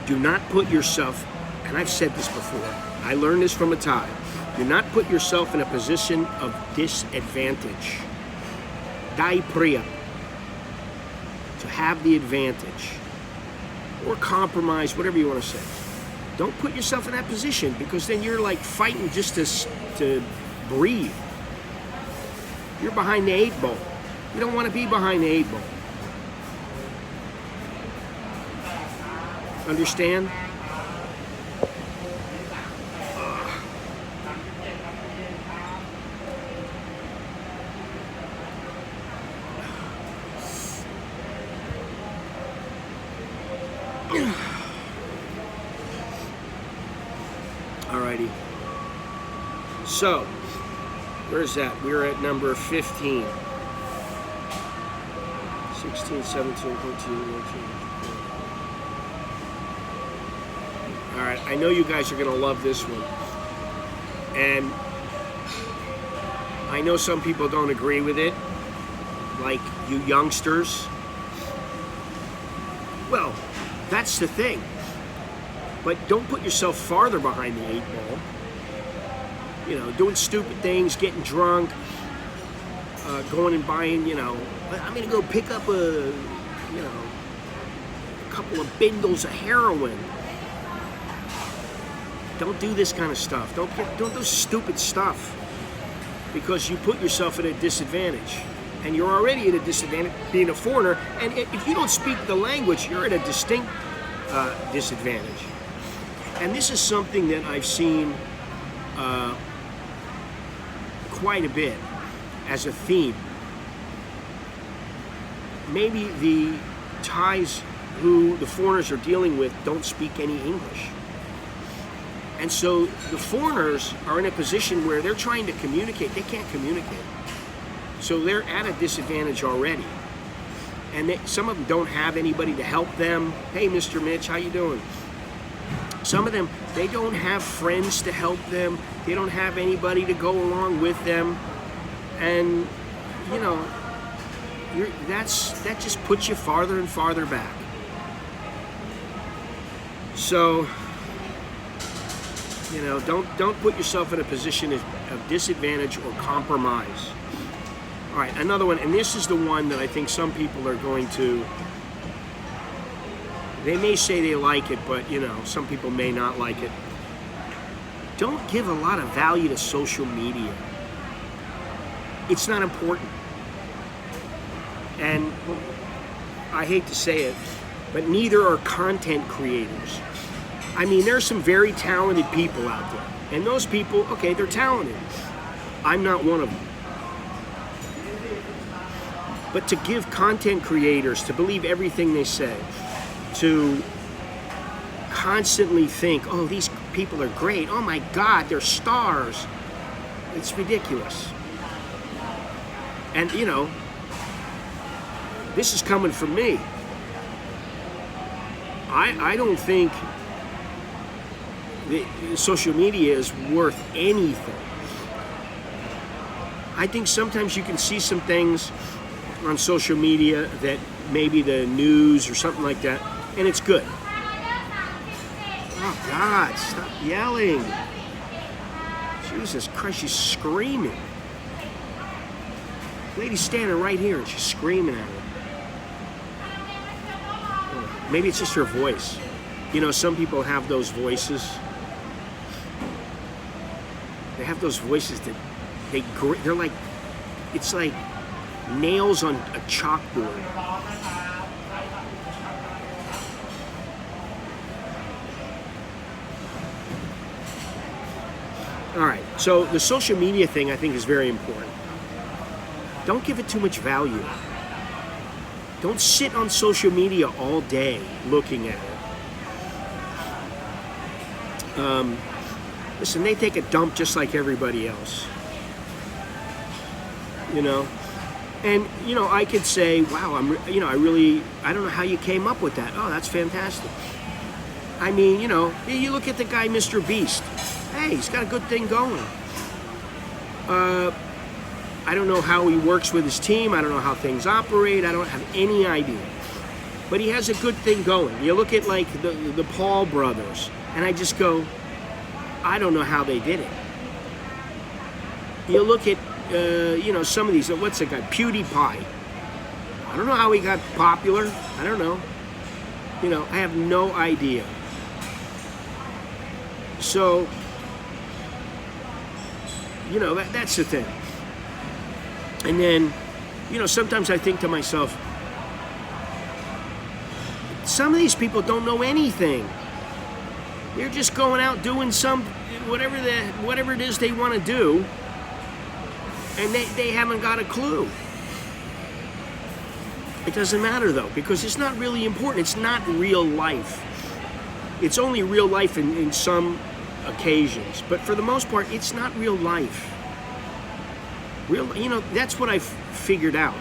Do not put yourself, and I've said this before, I learned this from a Thai. Do not put yourself in a position of disadvantage. Dai priya. To have the advantage. Or compromise, whatever you want to say. Don't put yourself in that position, because then you're like fighting just to breathe. You're behind the 8 ball. You don't want to be behind the 8 ball. Understand? Alrighty. So, where's that? We're at number 15. 16, 17, 14, 19. Alright, I know you guys are going to love this one. And I know some people don't agree with it, like you youngsters. Well, that's the thing. But don't put yourself farther behind the 8 ball. Doing stupid things, getting drunk, going and buying, I'm going to go pick up a couple of bindles of heroin. Don't do this kind of stuff. Don't do stupid stuff, because you put yourself at a disadvantage. And you're already at a disadvantage being a foreigner. And if you don't speak the language, you're at a distinct disadvantage. And this is something that I've seen quite a bit as a theme. Maybe the Thais who the foreigners are dealing with don't speak any English. And so the foreigners are in a position where they're trying to communicate. They can't communicate. So they're at a disadvantage already. And some of them don't have anybody to help them. Hey, Mr. Mitch, how you doing? Some of them, they don't have friends to help them. They don't have anybody to go along with them. And, that just puts you farther and farther back. So, don't put yourself in a position of disadvantage or compromise. All right, another one, and this is the one that I think some people are going to, they may say they like it, but, some people may not like it. Don't give a lot of value to social media. It's not important. And I hate to say it, but neither are content creators. I mean, there's some very talented people out there. And those people, okay, they're talented. I'm not one of them. But to give content creators to believe everything they say, to constantly think, oh, these people are great, oh my God, they're stars, it's ridiculous. And you know, this is coming from me. I don't think that social media is worth anything. I think sometimes you can see some things on social media that maybe the news or something like that, and it's good. Oh God, stop yelling. Jesus Christ, she's screaming. Lady's standing right here and she's screaming at her. Maybe it's just her voice. You know, some people have those voices. They have those voices that they're like, it's like nails on a chalkboard. All right, so the social media thing I think is very important. Don't give it too much value. Don't sit on social media all day looking at it. Listen, they take a dump just like everybody else. You know? And, you know, I could say, wow, I don't know how you came up with that. Oh, that's fantastic. I mean, you know, you look at the guy, Mr. Beast. Hey, he's got a good thing going. I don't know how he works with his team. I don't know how things operate. I don't have any idea. But he has a good thing going. You look at like the Paul brothers, and I just go, I don't know how they did it. You look at, you know, some of these, what's the guy, PewDiePie. I don't know how he got popular. I don't know. You know, I have no idea. So, you know, that's the thing. And then, you know, sometimes I think to myself, some of these people don't know anything. They're just going out doing whatever it is they want to do, and they haven't got a clue. It doesn't matter though, because it's not really important. It's not real life. It's only real life in some occasions, but for the most part, it's not real life. You know, that's what I've figured out.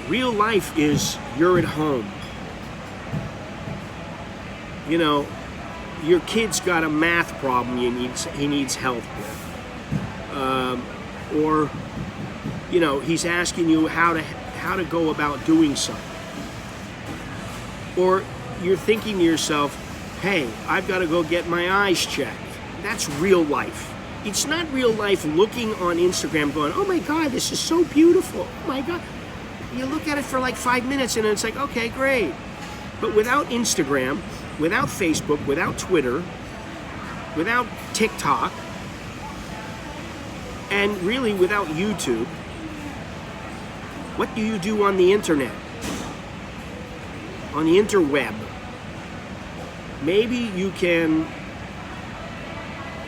Real life is you're at home. You know, your kid's got a math problem he needs help with. Or, you know, he's asking you how to go about doing something. Or you're thinking to yourself, hey, I've got to go get my eyes checked. That's real life. It's not real life looking on Instagram going, oh my God, this is so beautiful. Oh my God. You look at it for like 5 minutes and it's like, okay, great. But without Instagram, without Facebook, without Twitter, without TikTok, and really without YouTube, what do you do on the internet? On the interweb? Maybe you can,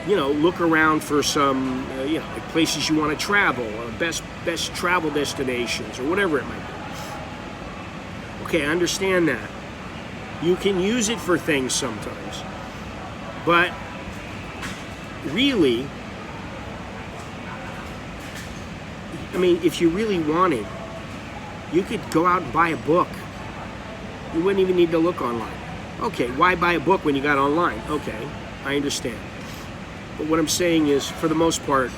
you know, look around for some, you know, like places you want to travel, or best travel destinations, or whatever it might be. Okay, I understand that. You can use it for things sometimes. But really, I mean, if you really wanted, you could go out and buy a book. You wouldn't even need to look online. Okay, why buy a book when you got online? Okay, I understand. But what I'm saying is, for the most part,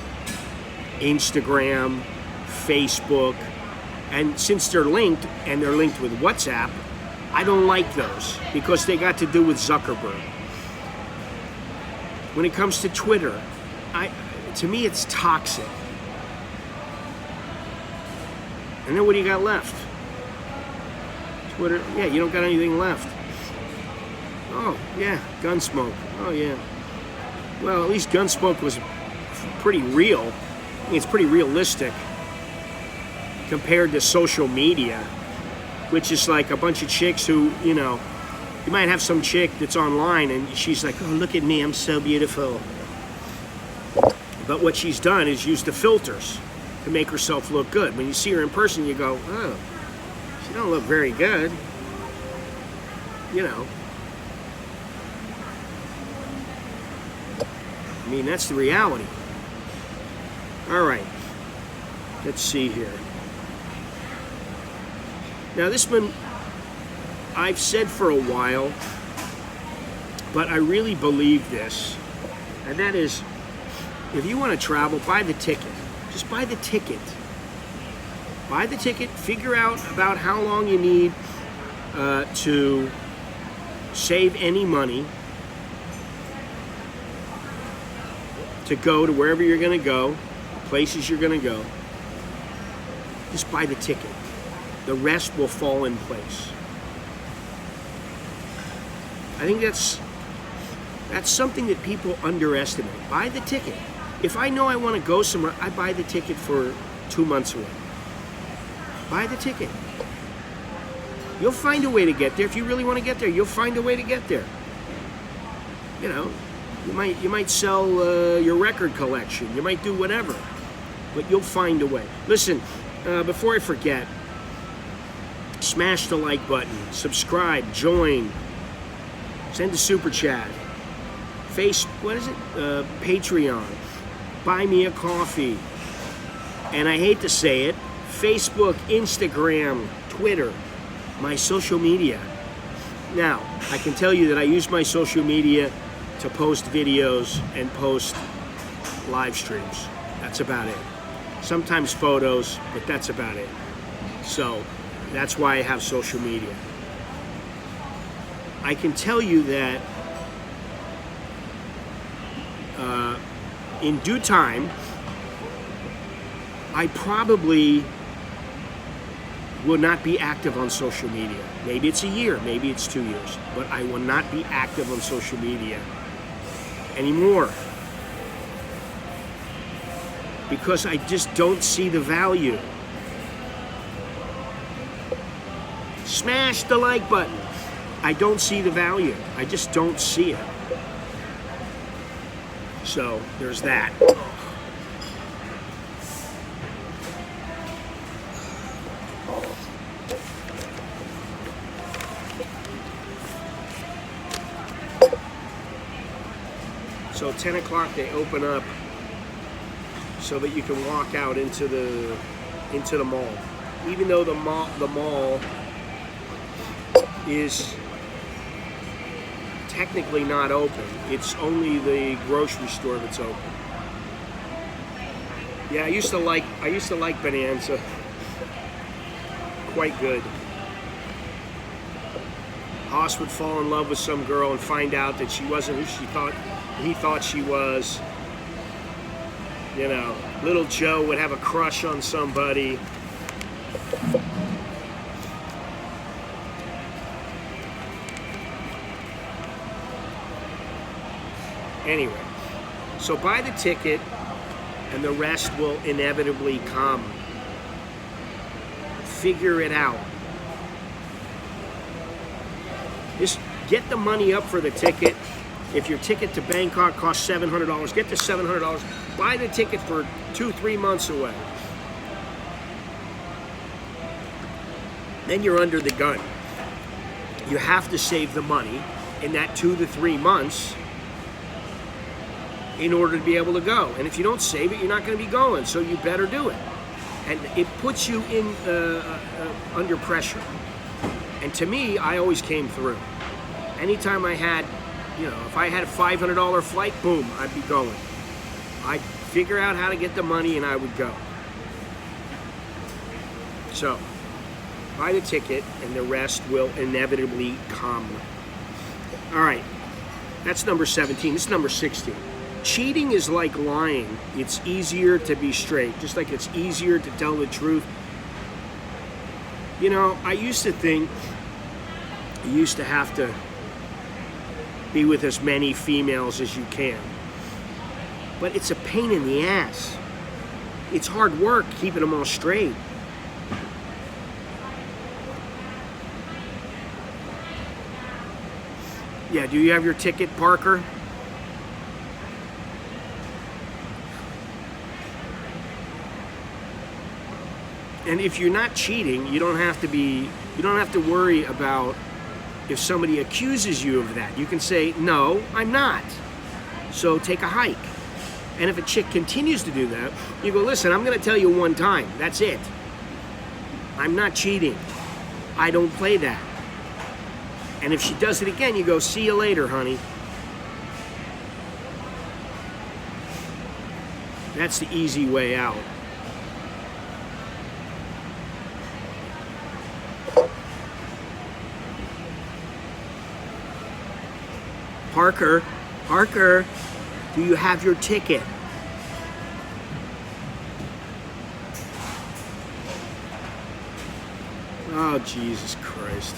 Instagram, Facebook, and since they're linked, and they're linked with WhatsApp, I don't like those because they got to do with Zuckerberg. When it comes to Twitter, to me it's toxic. And then what do you got left? Twitter, yeah, you don't got anything left. Oh, yeah, Gunsmoke. Oh, yeah. Well, at least Gunsmoke was pretty real. I mean, it's pretty realistic compared to social media, which is like a bunch of chicks who, you know, you might have some chick that's online and she's like, oh, look at me, I'm so beautiful. But what she's done is use the filters. to make herself look good. When you see her in person, you go, oh, she don't look very good. You know. I mean, that's the reality. All right. Let's see here. Now, this one I've said for a while, but I really believe this, and that is, if you want to travel, buy the ticket. Just buy the ticket. Buy the ticket, figure out about how long you need to save any money to go to wherever you're going to go, places you're going to go. Just buy the ticket. The rest will fall in place. I think that's something that people underestimate. Buy the ticket. If I know I want to go somewhere, I buy the ticket for 2 months away. Buy the ticket. You'll find a way to get there. If you really want to get there, you'll find a way to get there. You know, you might sell your record collection. You might do whatever, but you'll find a way. Listen, before I forget, smash the like button, subscribe, join, send a super chat, Patreon, buy me a coffee, and I hate to say it, Facebook, Instagram, Twitter, my social media. Now, I can tell you that I use my social media to post videos and post live streams. That's about it. Sometimes photos, but that's about it. So, that's why I have social media. I can tell you that in due time, I probably will not be active on social media. Maybe it's a year, maybe it's 2 years, but I will not be active on social media anymore because I just don't see the value. Smash the like button. I don't see the value. I just don't see it. So there's that. So 10 o'clock they open up so that you can walk out into the mall. Even though the mall is technically not open. It's only the grocery store that's open. Yeah, I used to like Bonanza. Quite good. Haas would fall in love with some girl and find out that she wasn't who he thought she was. You know, little Joe would have a crush on somebody. Anyway, so buy the ticket and the rest will inevitably come. Figure it out. Just get the money up for the ticket. If your ticket to Bangkok costs $700, get the $700. Buy the ticket for 2-3 months away. Then you're under the gun. You have to save the money in that 2 to 3 months in order to be able to go. And if you don't save it, you're not going to be going, so you better do it. And it puts you in under pressure. And to me, I always came through. Anytime I had, if I had a $500 flight, boom, I'd be going. I'd figure out how to get the money and I would go. So, buy the ticket and the rest will inevitably come. All right, that's number 17. This is number 16. Cheating is like lying. It's easier to be straight, just like it's easier to tell the truth. I used to think you used to have to be with as many females as you can. But it's a pain in the ass. It's hard work keeping them all straight. Yeah, do you have your ticket, Parker? And if you're not cheating, you don't have to worry about if somebody accuses you of that. You can say, no, I'm not. So take a hike. And if a chick continues to do that, you go, listen, I'm going to tell you one time. That's it. I'm not cheating. I don't play that. And if she does it again, you go, see you later, honey. That's the easy way out. Parker, do you have your ticket? Oh, Jesus Christ.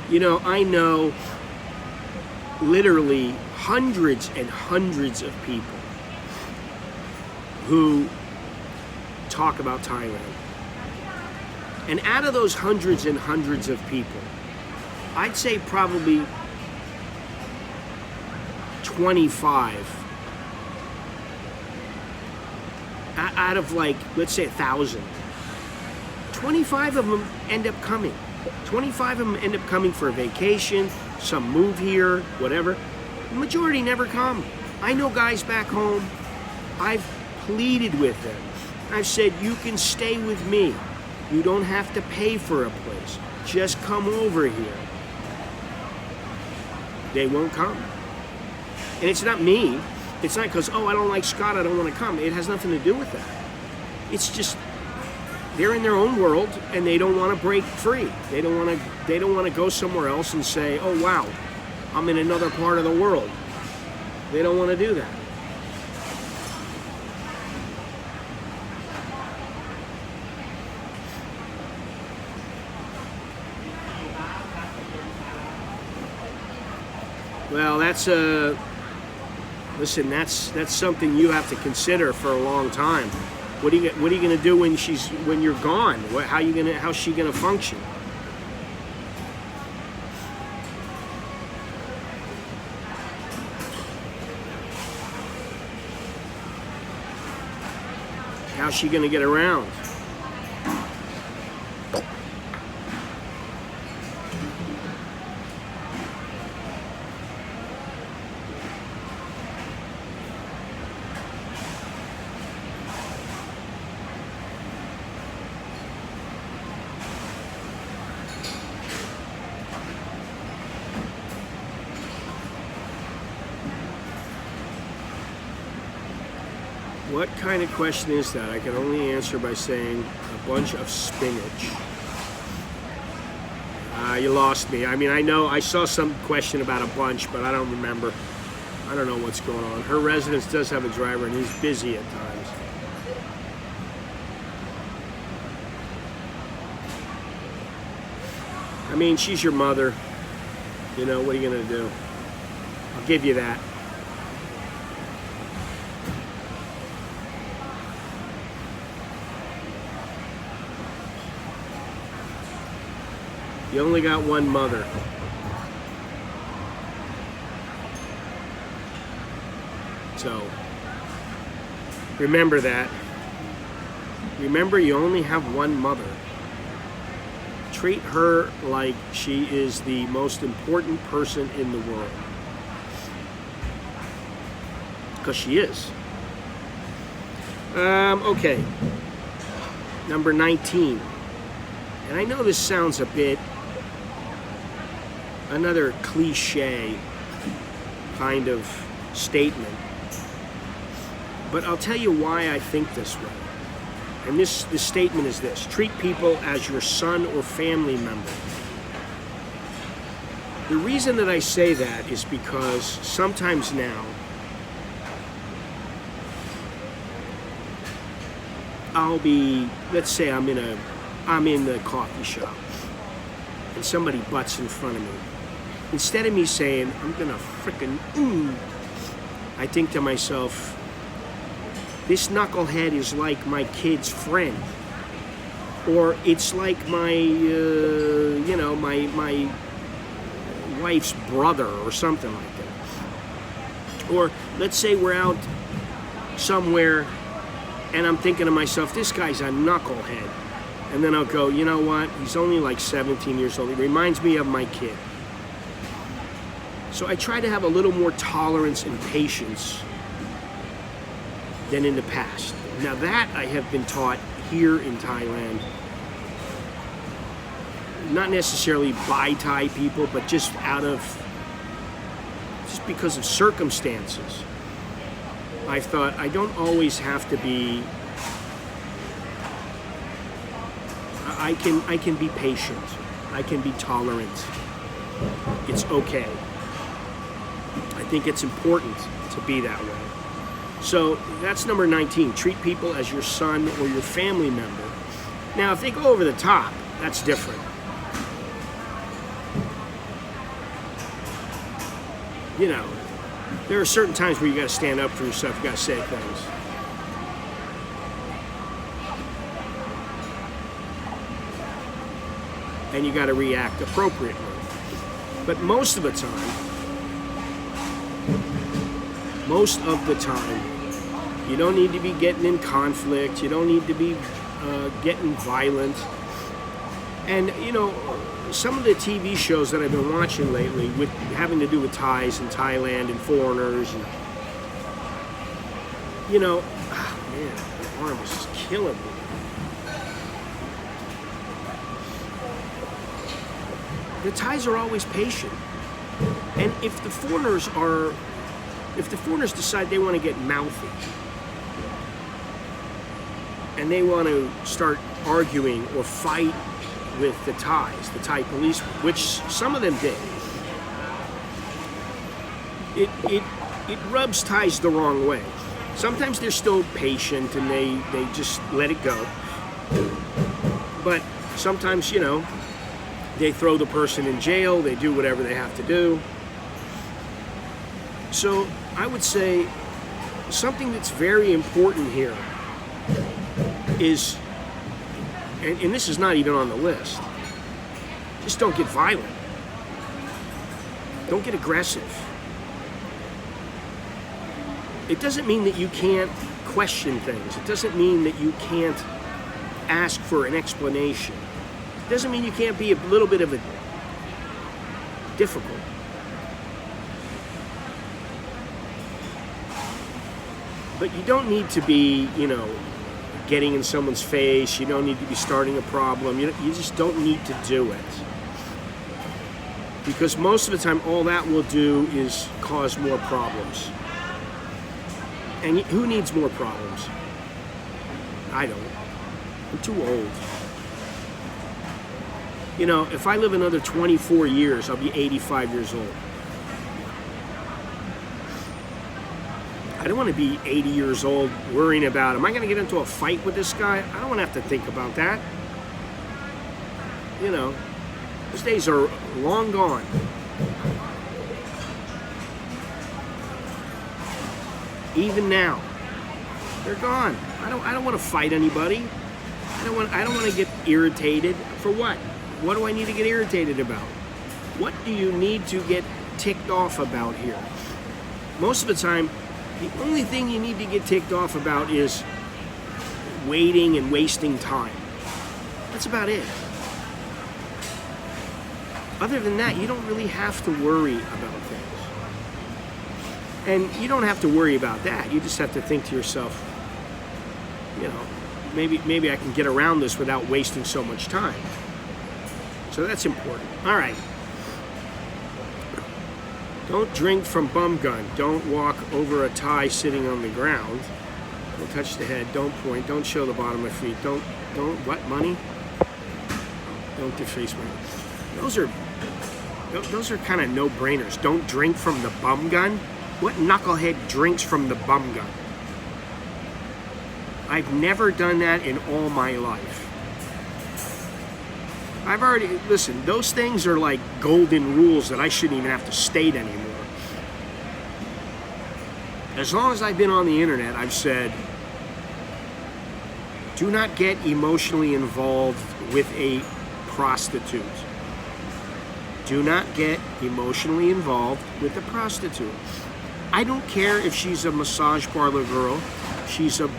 You know, I know literally hundreds and hundreds of people who talk about Thailand. And out of those hundreds and hundreds of people, I'd say probably 25 out of, like, let's say 1,000, 25 of them end up coming. 25 of them end up coming for a vacation, some move here, whatever. The majority never come. I know guys back home, I've pleaded with them. I've said, you can stay with me. You don't have to pay for a place. Just come over here. They won't come. And it's not me. It's not because, oh, I don't like Scott, I don't want to come. It has nothing to do with that. It's just they're in their own world and they don't want to break free. They don't want to go somewhere else and say, oh wow, I'm in another part of the world. They don't want to do that. Well, listen, that's something you have to consider for a long time. What are you going to do when you're gone? How's she going to function? How's she going to get around? What kind of question is that? I can only answer by saying a bunch of spinach. You lost me. I mean, I know I saw some question about a bunch, but I don't remember. I don't know what's going on. Her residence does have a driver, and he's busy at times. I mean, she's your mother. You know, what are you going to do? I'll give you that. You only got one mother. So, remember that. Remember, you only have one mother. Treat her like she is the most important person in the world. Because she is. Okay. Number 19. And I know this sounds a bit another cliche kind of statement, but I'll tell you why I think this way. And this statement is this: treat people as your son or family member. The reason that I say that is because sometimes now I'll be, let's say I'm in the coffee shop and somebody butts in front of me. Instead of me saying, I'm gonna frickin' I think to myself, this knucklehead is like my kid's friend. Or it's like my wife's brother or something like that. Or let's say we're out somewhere and I'm thinking to myself, this guy's a knucklehead. And then I'll go, you know what? He's only like 17 years old. He reminds me of my kid. So I try to have a little more tolerance and patience than in the past. Now that I have been taught here in Thailand, not necessarily by Thai people, but just because of circumstances. I thought I don't always have to be, I can be patient, I can be tolerant. It's okay. I think it's important to be that way. So that's number 19. Treat people as your son or your family member. Now, if they go over the top, that's different. You know, there are certain times where you got to stand up for yourself. You got to say things. And you got to react appropriately. But most of the time, you don't need to be getting in conflict. You don't need to be getting violent. And, you know, some of the TV shows that I've been watching lately with having to do with Thais and Thailand and foreigners, and, you know, man, my arm is just killing me. The Thais are always patient. And if the foreigners decide they want to get mouthy and they want to start arguing or fight with the Thais, the Thai police, which some of them did, it rubs Thais the wrong way. Sometimes they're still patient and they just let it go. But sometimes, you know, they throw the person in jail, they do whatever they have to do. So I would say something that's very important here is, and this is not even on the list, just don't get violent. Don't get aggressive. It doesn't mean that you can't question things. It doesn't mean that you can't ask for an explanation. It doesn't mean you can't be a little bit of a difficult. But you don't need to be, you know, getting in someone's face. You don't need to be starting a problem. You just don't need to do it. Because most of the time, all that will do is cause more problems. And who needs more problems? I don't. I'm too old. You know, if I live another 24 years, I'll be 85 years old. I don't want to be 80 years old worrying about, am I going to get into a fight with this guy? I don't want to have to think about that. You know, those days are long gone. Even now, they're gone. I don't want to fight anybody. I don't want to get irritated. For what? What do I need to get irritated about? What do you need to get ticked off about here? Most of the time, the only thing you need to get ticked off about is waiting and wasting time. That's about it. Other than that, you don't really have to worry about things. And you don't have to worry about that. You just have to think to yourself, you know, maybe I can get around this without wasting so much time. So that's important. All right. Don't drink from bum gun. Don't walk over a Thai sitting on the ground. Don't touch the head. Don't point. Don't show the bottom of my feet. Don't what? Money? Don't deface money. Those are kind of no-brainers. Don't drink from the bum gun. What knucklehead drinks from the bum gun? I've never done that in all my life. Listen, those things are like golden rules that I shouldn't even have to state anymore. As long as I've been on the internet, I've said, do not get emotionally involved with a prostitute. Do not get emotionally involved with the prostitute. I don't care if she's a massage parlor girl, she's a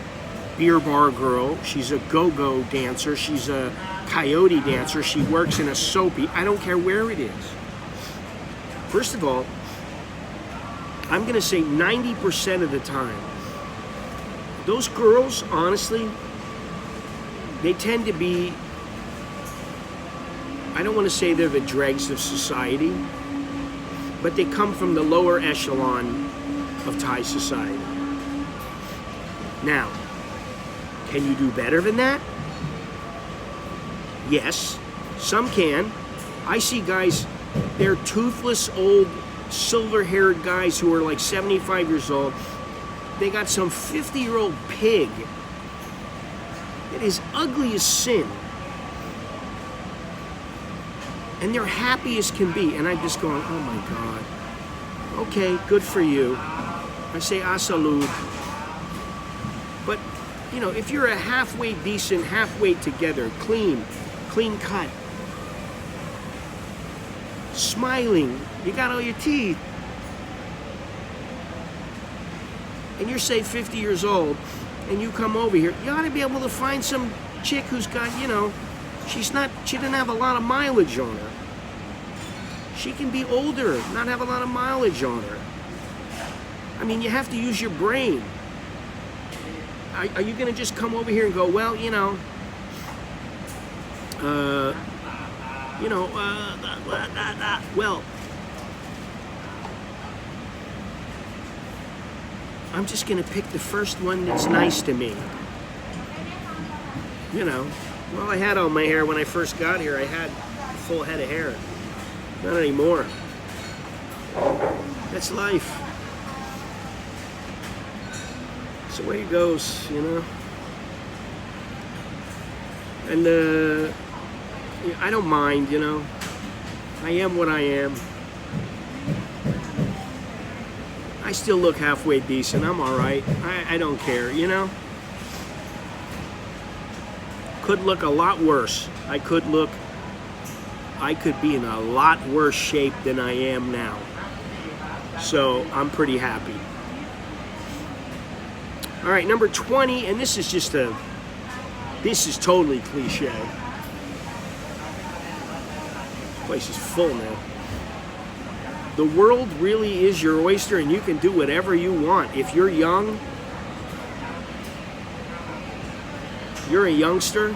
beer bar girl, she's a go-go dancer, she's a coyote dancer, she works in a soapy. I don't care where it is. First of all, I'm going to say 90% of the time, those girls, honestly, they tend to be, I don't want to say they're the dregs of society, but they come from the lower echelon of Thai society. Now, can you do better than that? Yes, some can. I see guys, they're toothless, old, silver-haired guys who are like 75 years old. They got some 50-year-old pig that is ugly as sin. And they're happy as can be. And I'm just going, oh my God. Okay, good for you. I say asalud. But, you know, if you're a halfway decent, halfway together, clean cut, smiling, you got all your teeth, and you're, say, 50 years old, and you come over here, you ought to be able to find some chick who's got, you know, she didn't have a lot of mileage on her. She can be older, not have a lot of mileage on her. I mean, you have to use your brain. Are you going to just come over here and go, well, you know, well, I'm just going to pick the first one that's nice to me. You know, well, I had all my hair when I first got here. I had a full head of hair. Not anymore. That's life. It's the way it goes, you know. And I don't mind, you know. I am what I am. I still look halfway decent. I'm all right. I don't care, you know. Could look a lot worse. I could be in a lot worse shape than I am now. So I'm pretty happy. All right, number 20, and this is totally cliche. This place is full now. The world really is your oyster, and you can do whatever you want. If you're young, you're a youngster,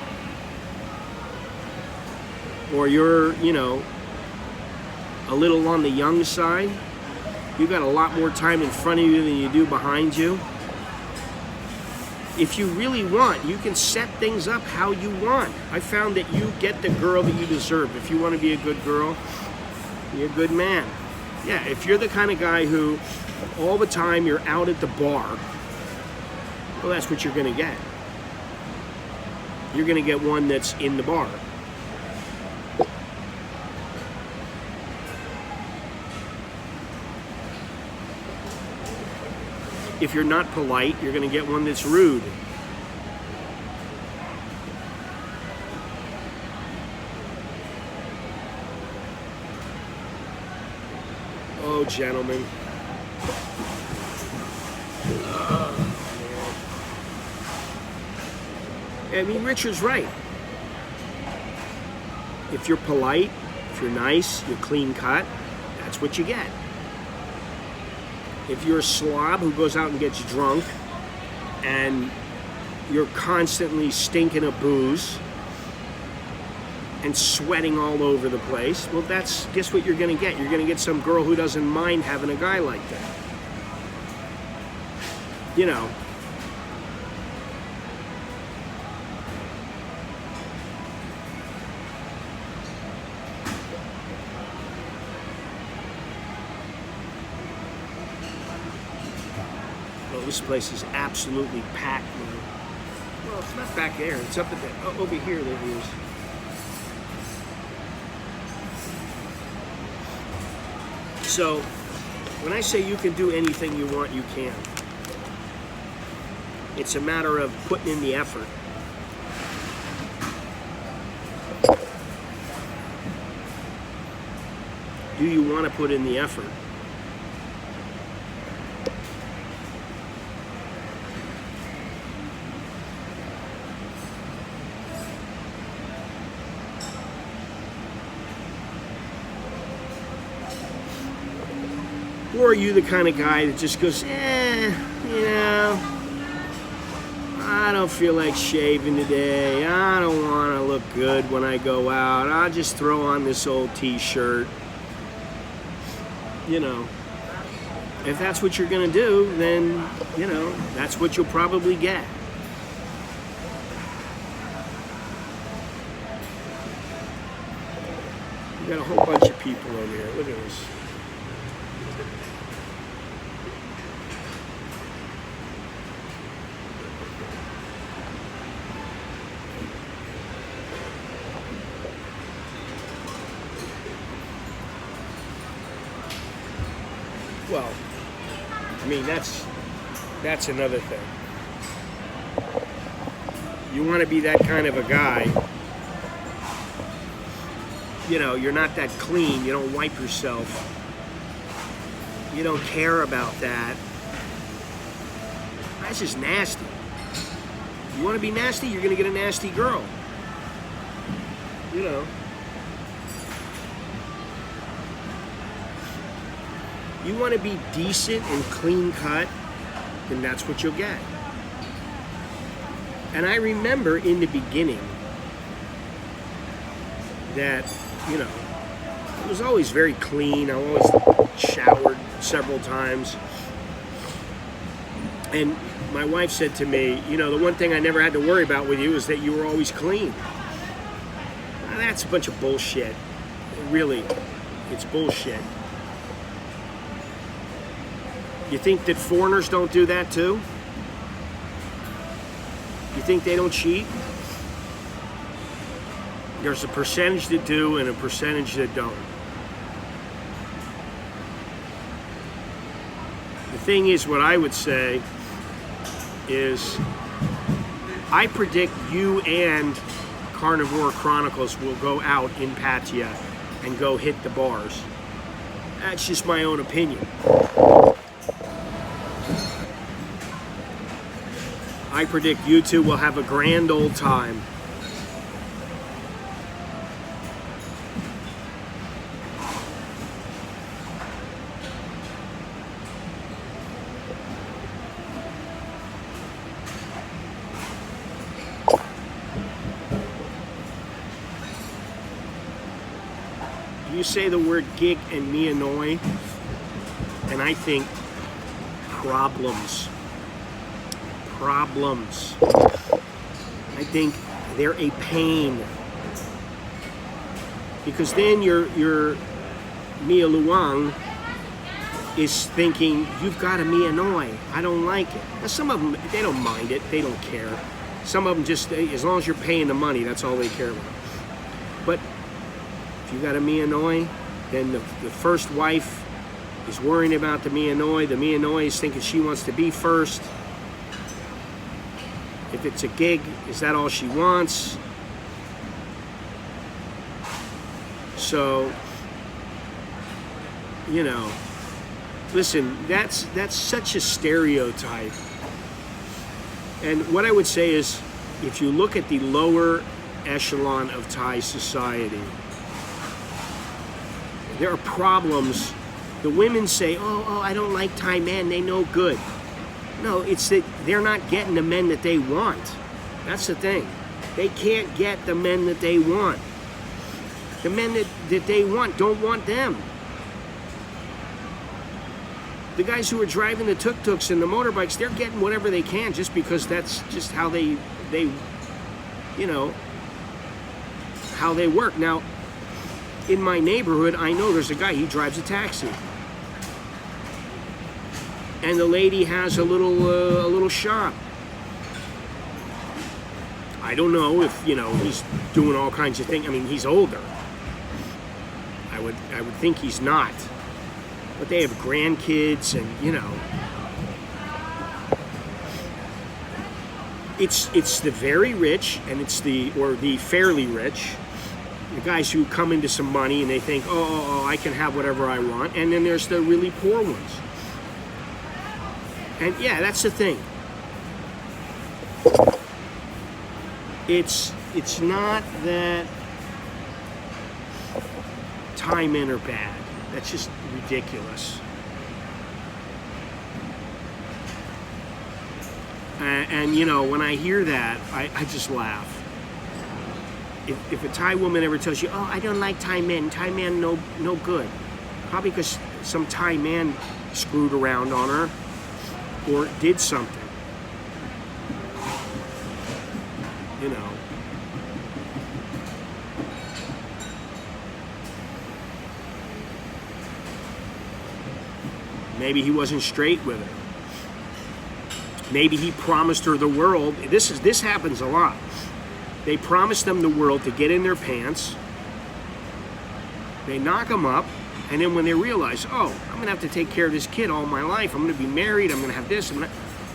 or you're, you know, a little on the young side, you got a lot more time in front of you than you do behind you. If you really want, you can set things up how you want. I found that you get the girl that you deserve. If you want to be a good girl, be a good man. Yeah, if you're the kind of guy who all the time you're out at the bar, well, that's what you're going to get. You're going to get one that's in the bar. If you're not polite, you're going to get one that's rude. Oh, gentlemen. I mean, Richard's right. If you're polite, if you're nice, you're clean cut, that's what you get. If you're a slob who goes out and gets drunk and you're constantly stinking of booze and sweating all over the place, well, guess what you're going to get? You're going to get some girl who doesn't mind having a guy like that. You know. This place is absolutely packed now. Well, it's not back there. It's up at the, over here there it is. So, when I say you can do anything you want, you can. It's a matter of putting in the effort. Do you want to put in the effort? Or are you the kind of guy that just goes, I don't feel like shaving today. I don't want to look good when I go out. I'll just throw on this old t-shirt. If that's what you're going to do, then, that's what you'll probably get. You got a whole bunch of people over here. Look at this. Well, I mean, that's another thing. You want to be that kind of a guy. You're not that clean. You don't wipe yourself. You don't care about that. That's just nasty. You want to be nasty, you're going to get a nasty girl. You want to be decent and clean cut, then that's what you'll get. And I remember in the beginning that, I was always very clean. I always showered several times. And my wife said to me, the one thing I never had to worry about with you is that you were always clean. Now, that's a bunch of bullshit. Really, it's bullshit. You think that foreigners don't do that too? You think they don't cheat? There's a percentage that do and a percentage that don't. The thing is, what I would say is, I predict you and Carnivore Chronicles will go out in Pattaya and go hit the bars. That's just my own opinion. I predict you two will have a grand old time. You say the word gig and me annoy, and I think problems. I think they're a pain, because then your Mia Luang is thinking, you've got a Mia Noi. I don't like it. Now, some of them, they don't mind it. They don't care. Some of them just, as long as you're paying the money, that's all they care about. But if you got a Mia Noi, then the first wife is worrying about the Mia Noi. The Mia Noi is thinking she wants to be first. If it's a gig, is that all she wants? So, listen, that's such a stereotype. And what I would say is, if you look at the lower echelon of Thai society, there are problems. The women say, oh, I don't like Thai men, they no good. No, it's that they're not getting the men that they want. That's the thing. They can't get the men that they want. The men that they want don't want them. The guys who are driving the tuk-tuks and the motorbikes, they're getting whatever they can just because that's just how they how they work. Now, in my neighborhood, I know there's a guy, he drives a taxi. And the lady has a little shop. I don't know if, he's doing all kinds of things. I mean, he's older. I would think he's not. But they have grandkids and, it's the very rich and it's the fairly rich, the guys who come into some money and they think, oh, I can have whatever I want. And then there's the really poor ones. And yeah, that's the thing. It's not that Thai men are bad. That's just ridiculous. And you know, when I hear that, I just laugh. If a Thai woman ever tells you, oh, I don't like Thai men no good, probably because some Thai man screwed around on her or did something. You know. Maybe he wasn't straight with her. Maybe he promised her the world. This happens a lot. They promise them the world to get in their pants. They knock them up, and then when they realize, oh, I'm gonna have to take care of this kid all my life. I'm gonna be married. I'm gonna have this.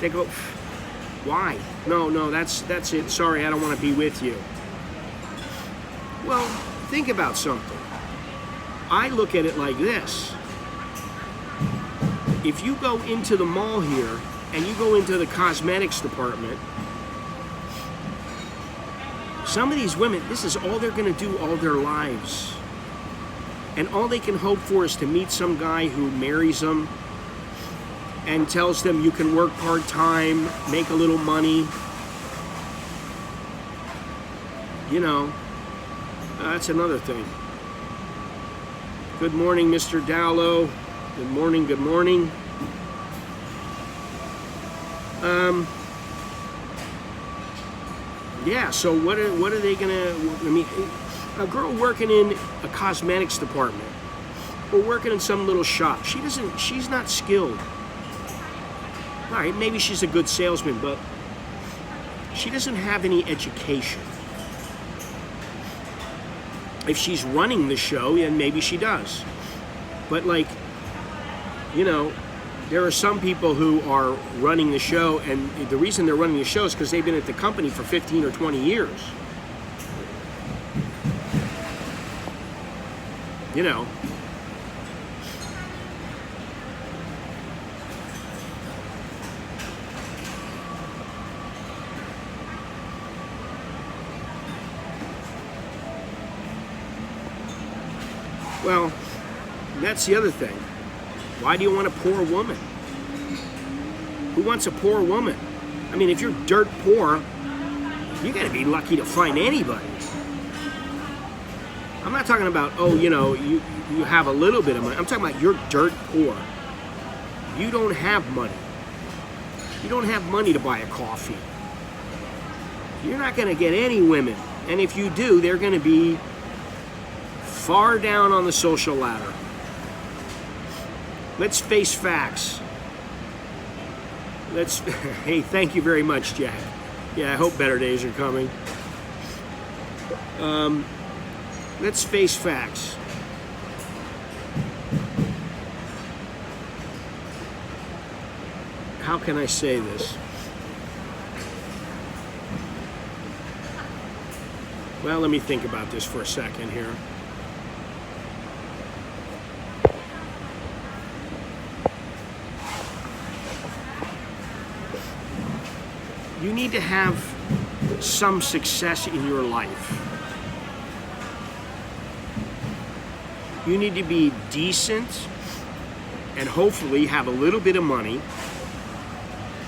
They go, why? No, that's it. Sorry, I don't want to be with you. Well, think about something. I look at it like this. If you go into the mall here and you go into the cosmetics department, some of these women, this is all they're going to do all their lives. And all they can hope for is to meet some guy who marries them and tells them you can work part-time, make a little money. You know, that's another thing. Good morning, Mr. Dowlow. Good morning, good morning. Yeah, so what are they gonna, I mean, a girl working in a cosmetics department or working in some little shop, she's not skilled. All right, maybe she's a good salesman, but she doesn't have any education. If she's running the show, then maybe she does. But like, you know, there are some people who are running the show, and the reason they're running the show is because they've been at the company for 15 or 20 years. You know. Well, that's the other thing. Why do you want a poor woman? Who wants a poor woman? I mean, if you're dirt poor, you gotta be lucky to find anybody. I'm not talking about, oh, you know, you have a little bit of money. I'm talking about you're dirt poor. You don't have money. You don't have money to buy a coffee. You're not gonna get any women. And if you do, they're gonna be far down on the social ladder. Let's face facts. Hey, thank you very much, Jack. Yeah, I hope better days are coming. Let's face facts. How can I say this? Well, let me think about this for a second here. You need to have some success in your life. You need to be decent and hopefully have a little bit of money,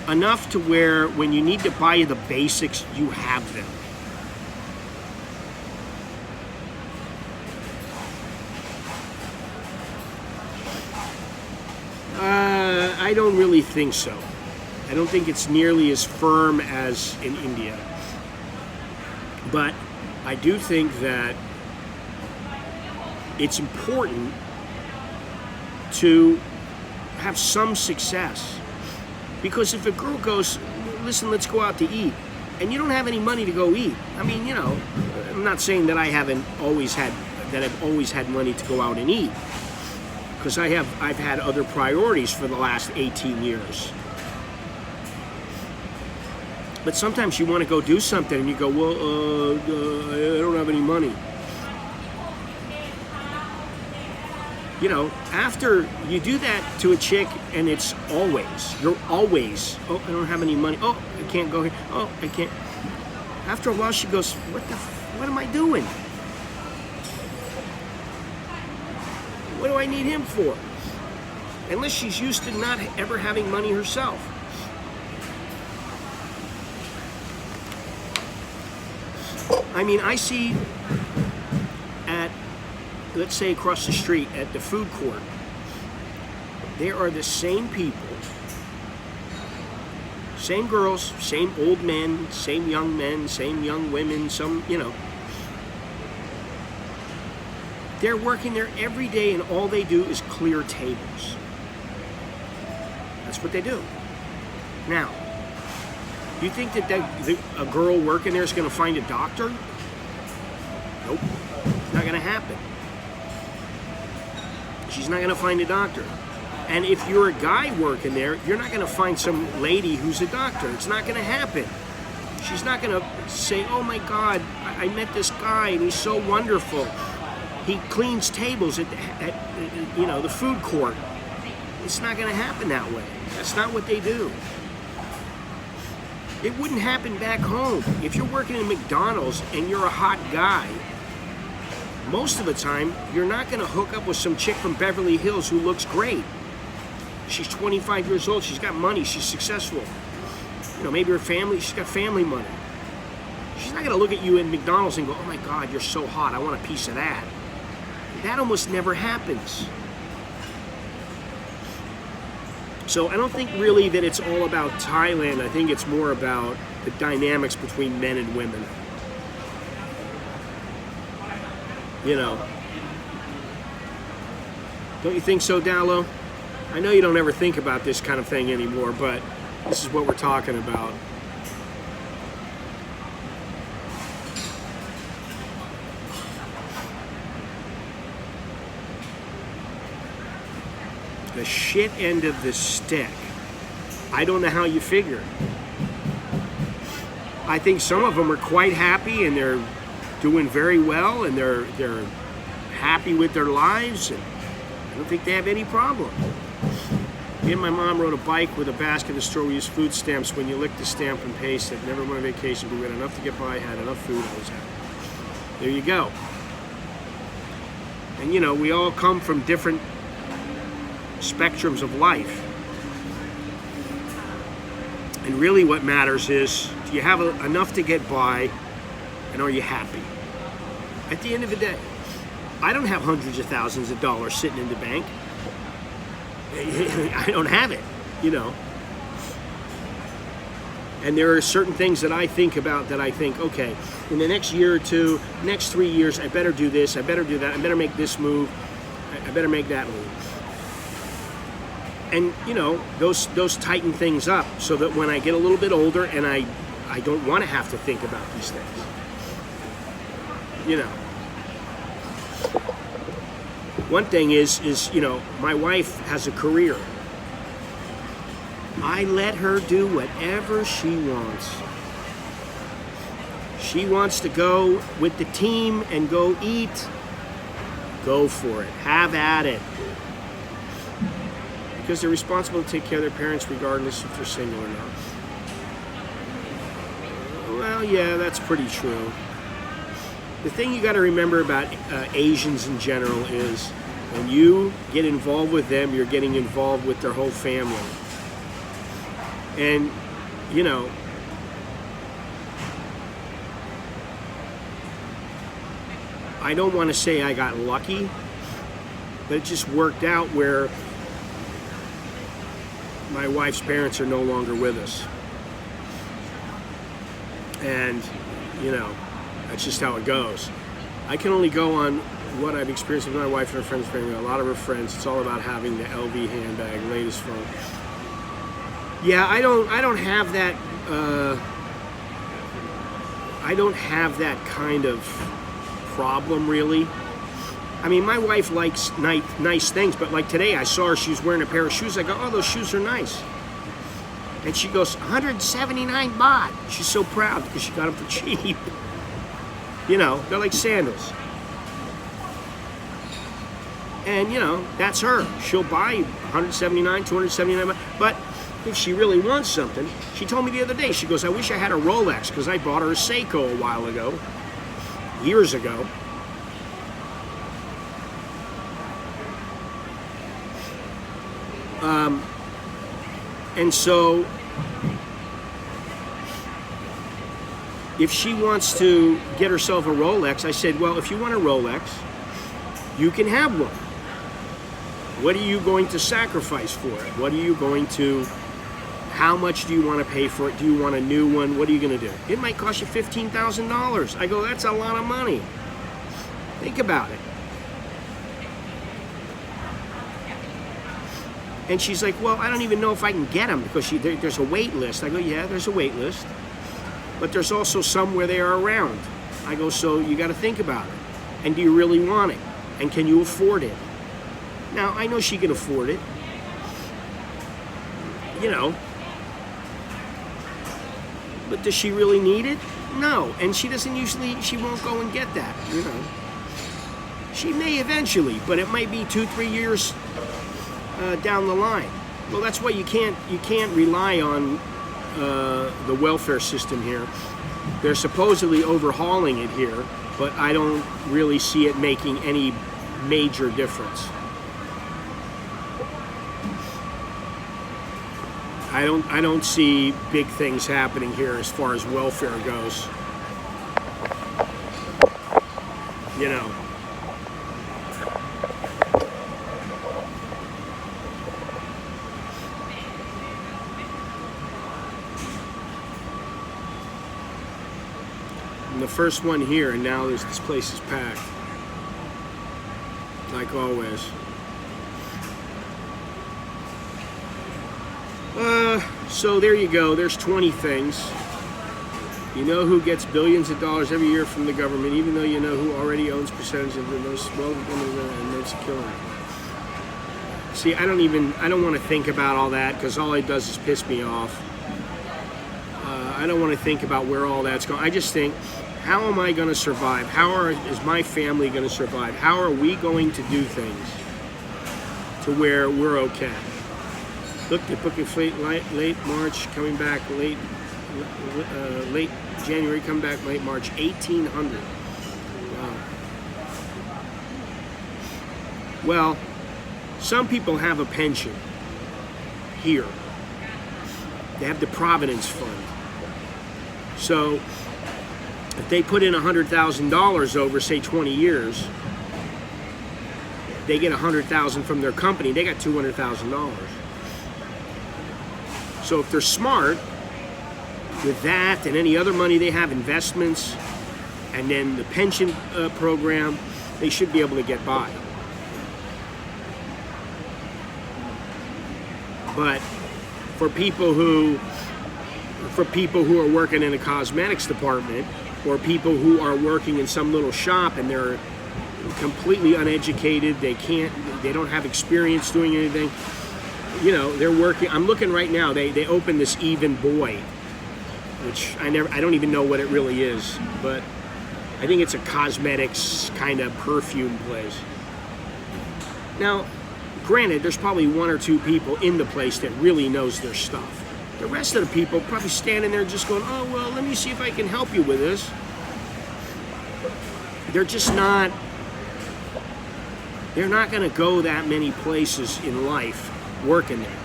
enough to where when you need to buy the basics, you have them. I don't really think so. I don't think it's nearly as firm as in India. But I do think that it's important to have some success. Because if a girl goes, listen, let's go out to eat, and you don't have any money to go eat, I mean, you know, I'm not saying that I've always had money to go out and eat. Because I've had other priorities for the last 18 years. But sometimes you want to go do something and you go, well, I don't have any money. You know, after you do that to a chick, and you're always, oh, I don't have any money. Oh, I can't go here. Oh, I can't. After a while, she goes, what am I doing? What do I need him for? Unless she's used to not ever having money herself. I mean, I see at, let's say across the street at the food court, there are the same people, same girls, same old men, same young women, some, you know. They're working there every day, and all they do is clear tables. That's what they do. Now, you think that a girl working there is going to find a doctor? Nope. It's not going to happen. She's not going to find a doctor. And if you're a guy working there, you're not going to find some lady who's a doctor. It's not going to happen. She's not going to say, oh my God, I met this guy and he's so wonderful. He cleans tables at you know, the food court. It's not going to happen that way. That's not what they do. It wouldn't happen back home. If you're working in McDonald's and you're a hot guy, most of the time, you're not going to hook up with some chick from Beverly Hills who looks great. She's 25 years old. She's got money. She's successful. You know, maybe she's got family money. She's not going to look at you in McDonald's and go, oh my God, you're so hot. I want a piece of that. That almost never happens. So I don't think really that it's all about Thailand. I think it's more about the dynamics between men and women. You know. Don't you think so, Dallo? I know you don't ever think about this kind of thing anymore, but this is what we're talking about. The shit end of the stick. I don't know how you figure. I think some of them are quite happy and they're doing very well and they're happy with their lives, and I don't think they have any problem. Me and my mom rode a bike with a basket in the store. We used food stamps. When you lick the stamp and paste it, never went on vacation, but we had enough to get by, had enough food, I was happy. There you go. And you know, we all come from different spectrums of life. And really what matters is, do you have enough to get by, and are you happy? At the end of the day, I don't have hundreds of thousands of dollars sitting in the bank. I don't have it, you know. And there are certain things that I think about that I think, okay, in the next year or two, next 3 years, I better do this, I better do that, I better make this move, I better make that move. And, you know, those tighten things up so that when I get a little bit older and I don't want to have to think about these things. You know. One thing is, you know, my wife has a career. I let her do whatever she wants. She wants to go with the team and go eat. Go for it. Have at it. Because they're responsible to take care of their parents regardless if they're single or not. Well, yeah, that's pretty true. The thing you got to remember about Asians in general is when you get involved with them, you're getting involved with their whole family. And, you know, I don't want to say I got lucky, but it just worked out where my wife's parents are no longer with us. And, you know, that's just how it goes. I can only go on what I've experienced with my wife and her friends' family. A lot of her friends, it's all about having the LV handbag, latest phone. Yeah, I don't have that. I don't have that kind of problem really. I mean, my wife likes nice things, but like today I saw her, she was wearing a pair of shoes. I go, oh, those shoes are nice. And she goes, 179 baht. She's so proud because she got them for cheap. You know, they're like sandals. And, you know, that's her. She'll buy 179, 279. But if she really wants something, she told me the other day, she goes, I wish I had a Rolex because I bought her a Seiko a while ago, years ago. And so if she wants to get herself a Rolex, I said, well, if you want a Rolex, you can have one. What are you going to sacrifice for it? What are you going to, how much do you want to pay for it? Do you want a new one? What are you going to do? It might cost you $15,000. I go, that's a lot of money. Think about it. And she's like, well, I don't even know if I can get them because there's a wait list. I go, yeah, there's a wait list. But there's also some where they are around. I go, so you got to think about it. And do you really want it? And can you afford it? Now, I know she can afford it. You know. But does she really need it? No. And she doesn't usually, she won't go and get that, you know. She may eventually, but it might be 2-3 years down the line. Well, that's why you can't rely on the welfare system here. They're supposedly overhauling it here, but I don't really see it making any major difference. I don't see big things happening here as far as welfare goes. You know. I'm the first one here, and now this place is packed, like always. So there you go. There's 20 things. You know who gets billions of dollars every year from the government, even though you know who already owns percentage of the most wealthy and makes a killing. See, I don't want to think about all that because all it does is piss me off. I don't want to think about where all that's going. I just think, how am I going to survive? Is my family going to survive? How are we going to do things to where we're okay? Look, they're booking late March, coming back late January, come back late March, 1,800. Wow. Well, some people have a pension here. They have the Providence Fund. So if they put in $100,000 over, say, 20 years, they get $100,000 from their company. They got $200,000. So if they're smart with that and any other money they have, investments, and then the pension program, they should be able to get by. But for people who are working in a cosmetics department, or people who are working in some little shop and they're completely uneducated, they don't have experience doing anything, you know, they're working. I'm looking right now, they opened this Even Boy, which I don't even know what it really is, but I think it's a cosmetics kind of perfume place. Now, granted, there's probably 1 or 2 people in the place that really knows their stuff. The rest of the people probably standing there just going, oh, well, let me see if I can help you with this. They're just not, they're not going to go that many places in life working there.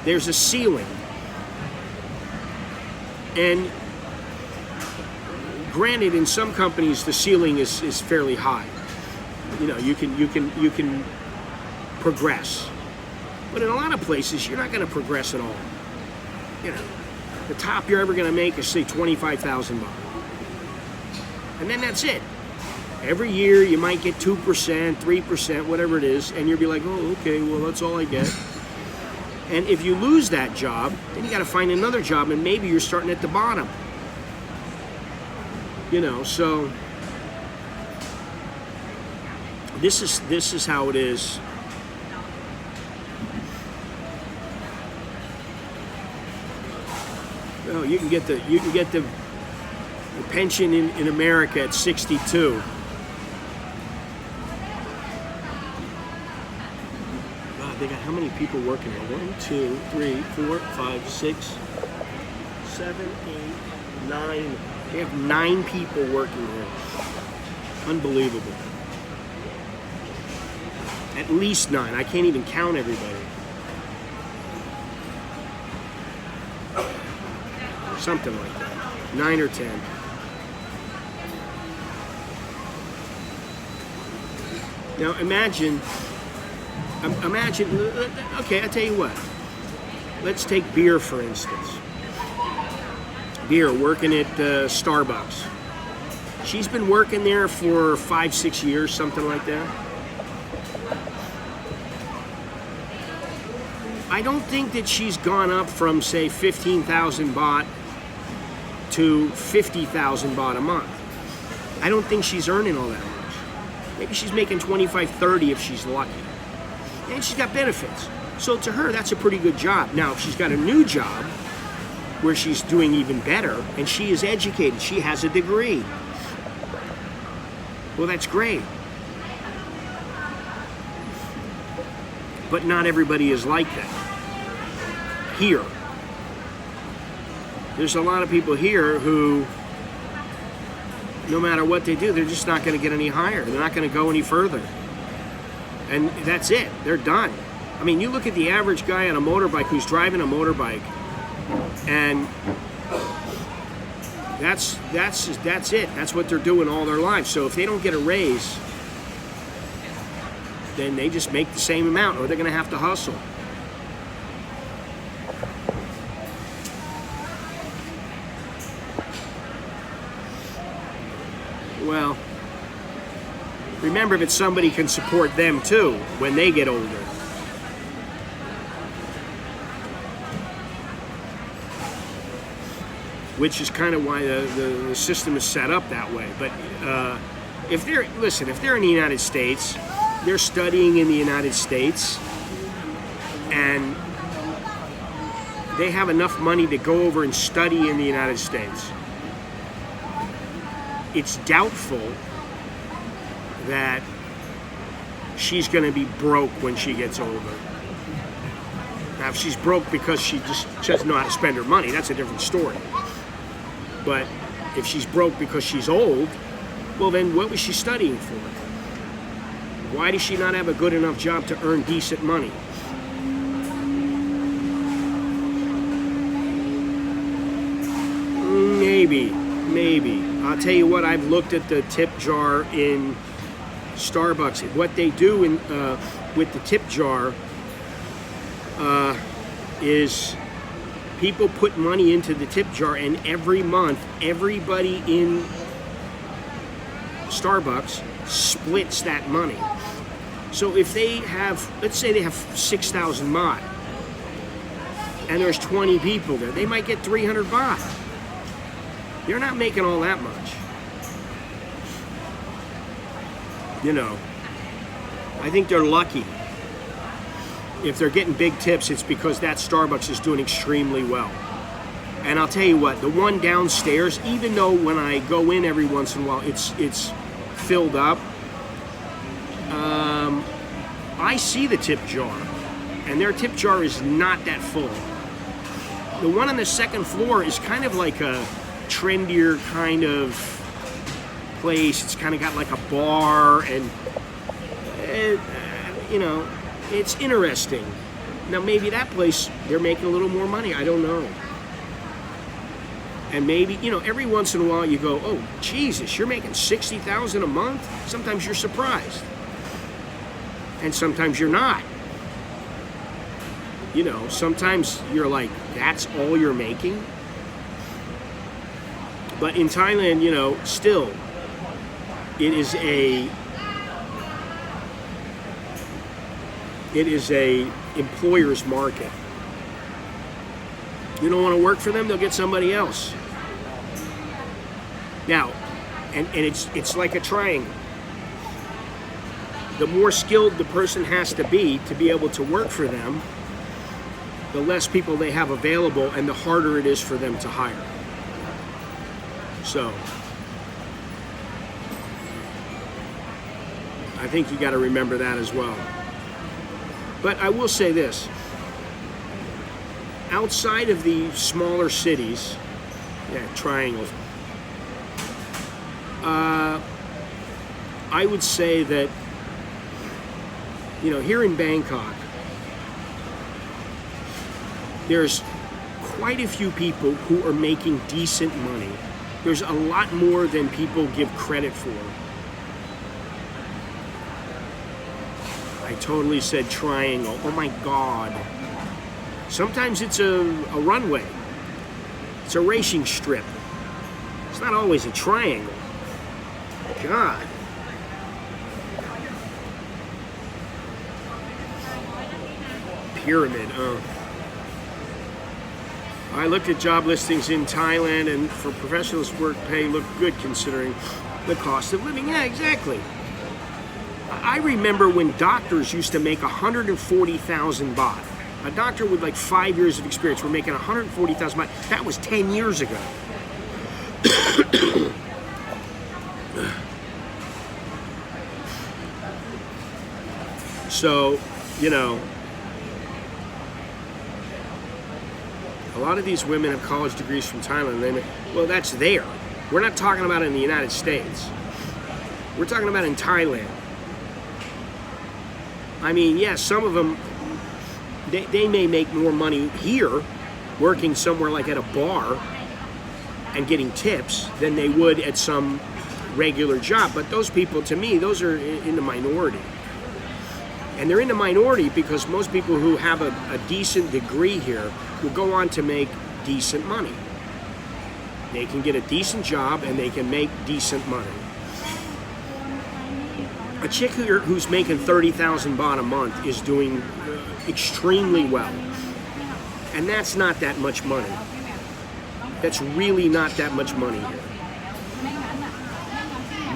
There's a ceiling. And granted, in some companies, the ceiling is fairly high. You know, you can progress. But in a lot of places, you're not going to progress at all. You know, the top you're ever going to make is, say, $25,000. And then that's it. Every year you might get 2%, 3%, whatever it is, and you'll be like, oh, okay, well, that's all I get. And if you lose that job, then you got to find another job, and maybe you're starting at the bottom. You know, so this is how it is. Oh, you can get the pension in America at 62. how many people working there? 1, 2, 3, 4, 5, 6, 7, 8, 9. They have 9 people working here. Unbelievable. At least 9. I can't even count everybody. Something like that. 9 or 10. Now imagine, okay, I'll tell you what. Let's take beer, for instance. Beer, working at Starbucks. She's been working there for 5, 6 years, something like that. I don't think that she's gone up from, say, 15,000 baht to 50,000 baht a month. I don't think she's earning all that much. Maybe she's making 25, 30 if she's lucky. And she's got benefits. So to her, that's a pretty good job. Now, if she's got a new job where she's doing even better, and she is educated, she has a degree, well, that's great. But not everybody is like that. Here. There's a lot of people here who, no matter what they do, they're just not going to get any higher. They're not going to go any further. And that's it. They're done. I mean, you look at the average guy on a motorbike who's driving a motorbike, and that's it. That's what they're doing all their lives. So if they don't get a raise, then they just make the same amount, or they're going to have to hustle. Well, remember that somebody can support them too when they get older. Which is kind of why the system is set up that way. But if they're in the United States, they're studying in the United States, and they have enough money to go over and study in the United States. It's doubtful that she's going to be broke when she gets older. Now, if she's broke because she doesn't know how to spend her money, that's a different story. But if she's broke because she's old, well, then what was she studying for? Why does she not have a good enough job to earn decent money? Maybe. I'll tell you what, I've looked at the tip jar in Starbucks. What they do with the tip jar is people put money into the tip jar, and every month, everybody in Starbucks splits that money. So if they have, let's say they have 6,000 baht, and there's 20 people there, they might get 300 baht. They're not making all that much. You know, I think they're lucky. If they're getting big tips, it's because that Starbucks is doing extremely well. And I'll tell you what, the one downstairs, even though when I go in every once in a while, it's filled up, I see the tip jar, and their tip jar is not that full. The one on the second floor is kind of like a trendier kind of place. It's kind of got like a bar, and you know, it's interesting. Now maybe that place, they're making a little more money, I don't know. And maybe, you know, every once in a while you go, oh Jesus, you're making 60,000 a month? Sometimes you're surprised. And sometimes you're not. You know, sometimes you're like, that's all you're making? But in Thailand, you know, still, it is a employer's market. You don't want to work for them, they'll get somebody else. Now, and it's like a triangle. The more skilled the person has to be able to work for them, the less people they have available, and the harder it is for them to hire. So, I think you got to remember that as well. But I will say this. Outside of the smaller cities, triangles, I would say that, here in Bangkok, there's quite a few people who are making decent money. There's a lot more than people give credit for. I totally said triangle. Oh my God. Sometimes it's a runway. It's a racing strip. It's not always a triangle. God. Pyramid, I looked at job listings in Thailand, and for professionals, work pay looked good considering the cost of living. Yeah, exactly. I remember when doctors used to make 140,000 baht. A doctor with like 5 years of experience were making 140,000 baht. That was 10 years ago. So, a lot of these women have college degrees from Thailand. Well, that's there. We're not talking about it in the United States. We're talking about in Thailand. I mean, yes, some of them, they may make more money here, working somewhere like at a bar and getting tips, than they would at some regular job. But those people, to me, those are in the minority. And they're in the minority because most people who have a decent degree here will go on to make decent money. They can get a decent job and they can make decent money. A chick here who's making 30,000 baht a month is doing extremely well. And that's not that much money. That's really not that much money here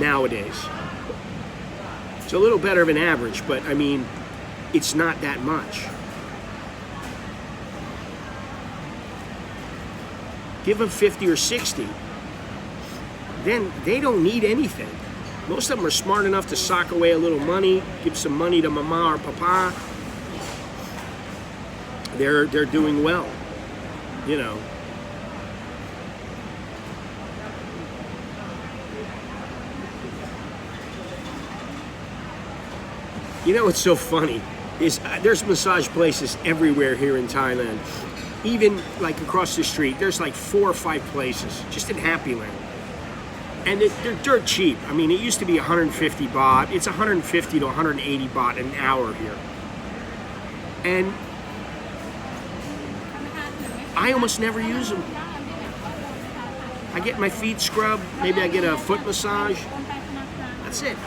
nowadays. It's a little better of an average, but I mean, it's not that much. Give them 50 or 60, then they don't need anything. Most of them are smart enough to sock away a little money, give some money to mama or papa. They're doing well, What's so funny is there's massage places everywhere here in Thailand. Even like across the street, there's like 4 or 5 places just in Happy Land. And they're dirt cheap. I mean, it used to be 150 baht. It's 150 to 180 baht an hour here. And I almost never use them. I get my feet scrubbed. Maybe I get a foot massage. That's it.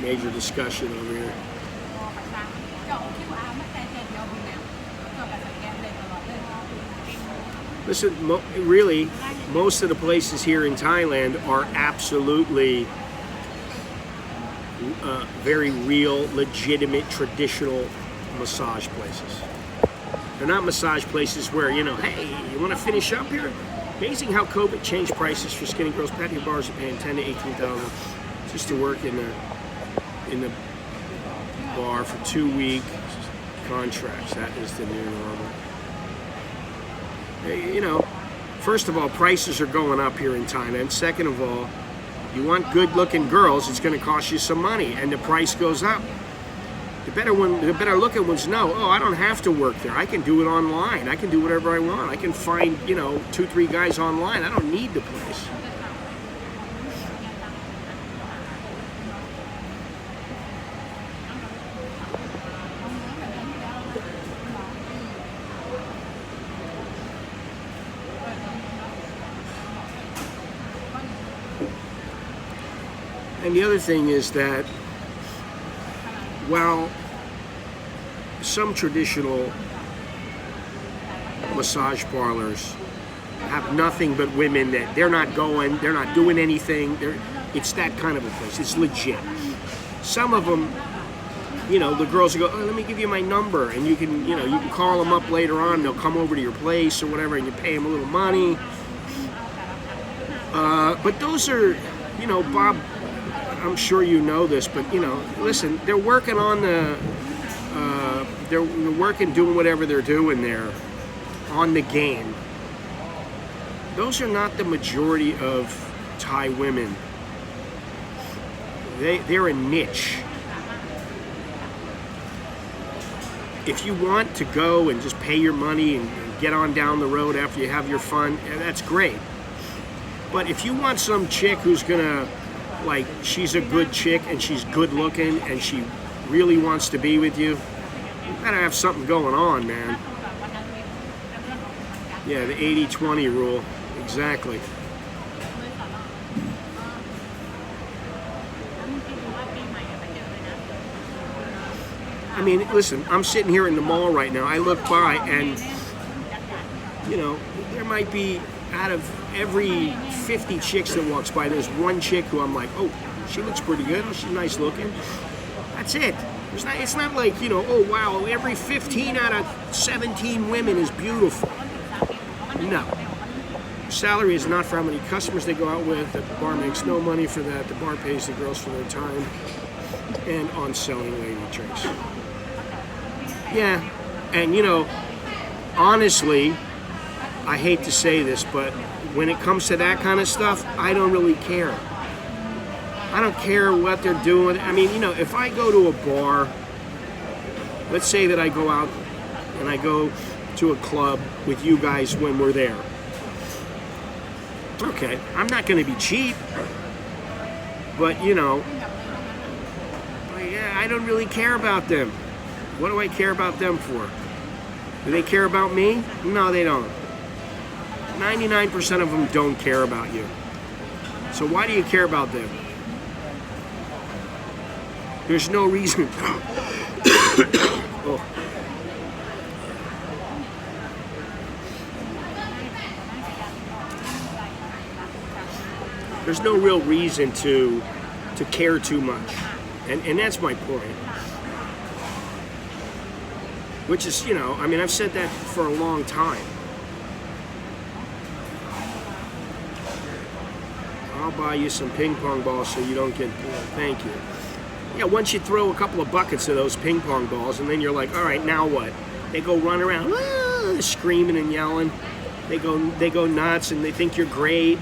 Major discussion over here. Listen, really, most of the places here in Thailand are absolutely very real, legitimate, traditional massage places. They're not massage places where, hey, you want to finish up here? Amazing how COVID changed prices for skinny girls. Patio bars are paying 10 to 18,000 just to work in the bar for 2-week contracts. That is the new normal. First of all, prices are going up here in Thailand. Second of all, you want good-looking girls, it's going to cost you some money, and the price goes up. The better-looking ones know, I don't have to work there. I can do it online. I can do whatever I want. I can find, 2-3 guys online. I don't need the place. And the other thing is that while some traditional massage parlors have nothing but women that they're not going, they're not doing anything. It's that kind of a place. It's legit. Some of them, you know, the girls will go, oh, let me give you my number, and you can call them up later on. They'll come over to your place or whatever, and you pay them a little money. But those are, you know, Bob, I'm sure you know this, but, you know, listen, they're working on they're working, doing whatever they're doing there on the game. Those are not the majority of Thai women. They're a niche. If you want to go and just pay your money and get on down the road after you have your fun, that's great. But if you want some chick who's gonna, like, she's a good chick and she's good looking and she really wants to be with you, you gotta have something going on, man. Yeah, the 80-20 rule, exactly. I mean, listen, I'm sitting here in the mall right now. I look by and, you know, there might be, out of every 50 chicks that walks by, there's one chick who I'm like, oh, she looks pretty good, she's nice looking. That's it. It's not like, you know, oh wow, every 15 out of 17 women is beautiful. No. Salary is not for how many customers they go out with. The bar makes no money for that. The bar pays the girls for their time and on selling lady tricks. Yeah, and you know, honestly, I hate to say this, but when it comes to that kind of stuff, I don't really care. I don't care what they're doing. I mean, you know, if I go to a bar, let's say that I go out and I go to a club with you guys when we're there. Okay, I'm not going to be cheap, but you know, I don't really care about them. What do I care about them for? Do they care about me? No, they don't. 99% of them don't care about you. So why do you care about them? There's no reason. Oh. There's no real reason to care too much. And that's my point. Which is, you know, I mean, I've said that for a long time. I'll buy you some ping pong balls so you don't get bored. Thank you. Yeah, once you throw a couple of buckets of those ping pong balls, and then you're like, all right, now what? They go run around, screaming and yelling. They go nuts, and they think you're great.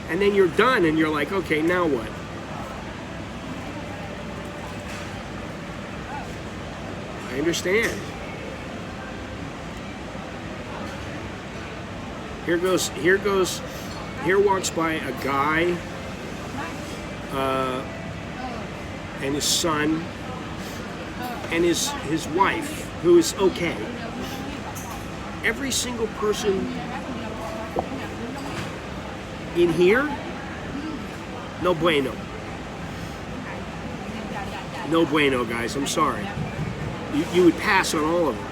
And then you're done, and you're like, okay, now what? I understand. Here walks by a guy and his son and his wife, who is okay. Every single person in here, no bueno. No bueno, guys, I'm sorry. You would pass on all of them.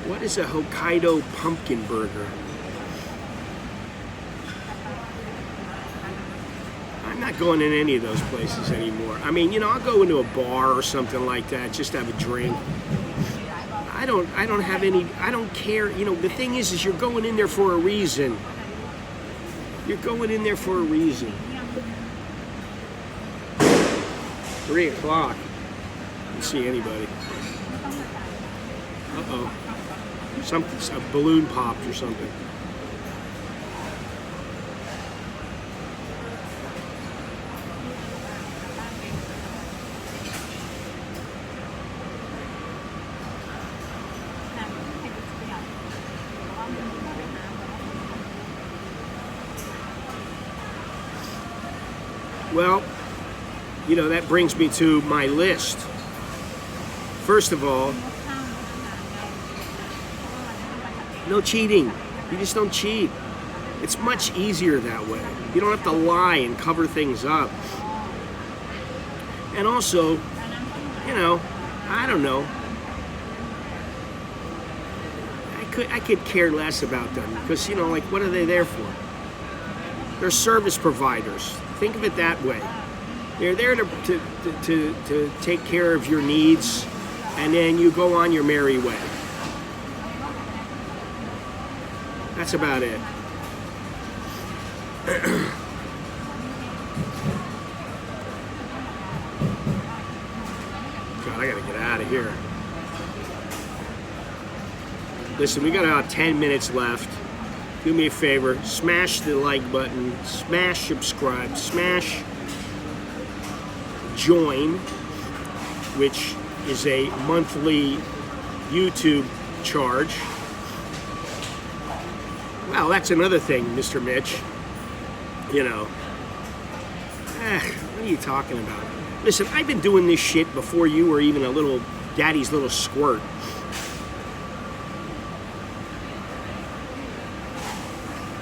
What is a Hokkaido pumpkin burger? I'm not going in any of those places anymore. I mean, you know, I'll go into a bar or something like that, just have a drink. I don't have any, I don't care. You know, the thing is you're going in there for a reason. You're going in there for a reason. 3 o'clock. I don't see anybody. Uh-oh. A balloon popped or something. Well, you know, that brings me to my list. First of all, no cheating. You just don't cheat. It's much easier that way. You don't have to lie and cover things up. And also, you know, I don't know. I could care less about them because, you know, like, what are they there for? They're service providers. Think of it that way. They're there to take care of your needs, and then you go on your merry way. That's about it. God, I gotta get out of here. Listen, we got about 10 minutes left. Do me a favor, smash the like button, smash subscribe, smash join, which is a monthly YouTube charge. Well, that's another thing, Mr. Mitch. You know, what are you talking about? Listen, I've been doing this shit before you were even a little daddy's little squirt.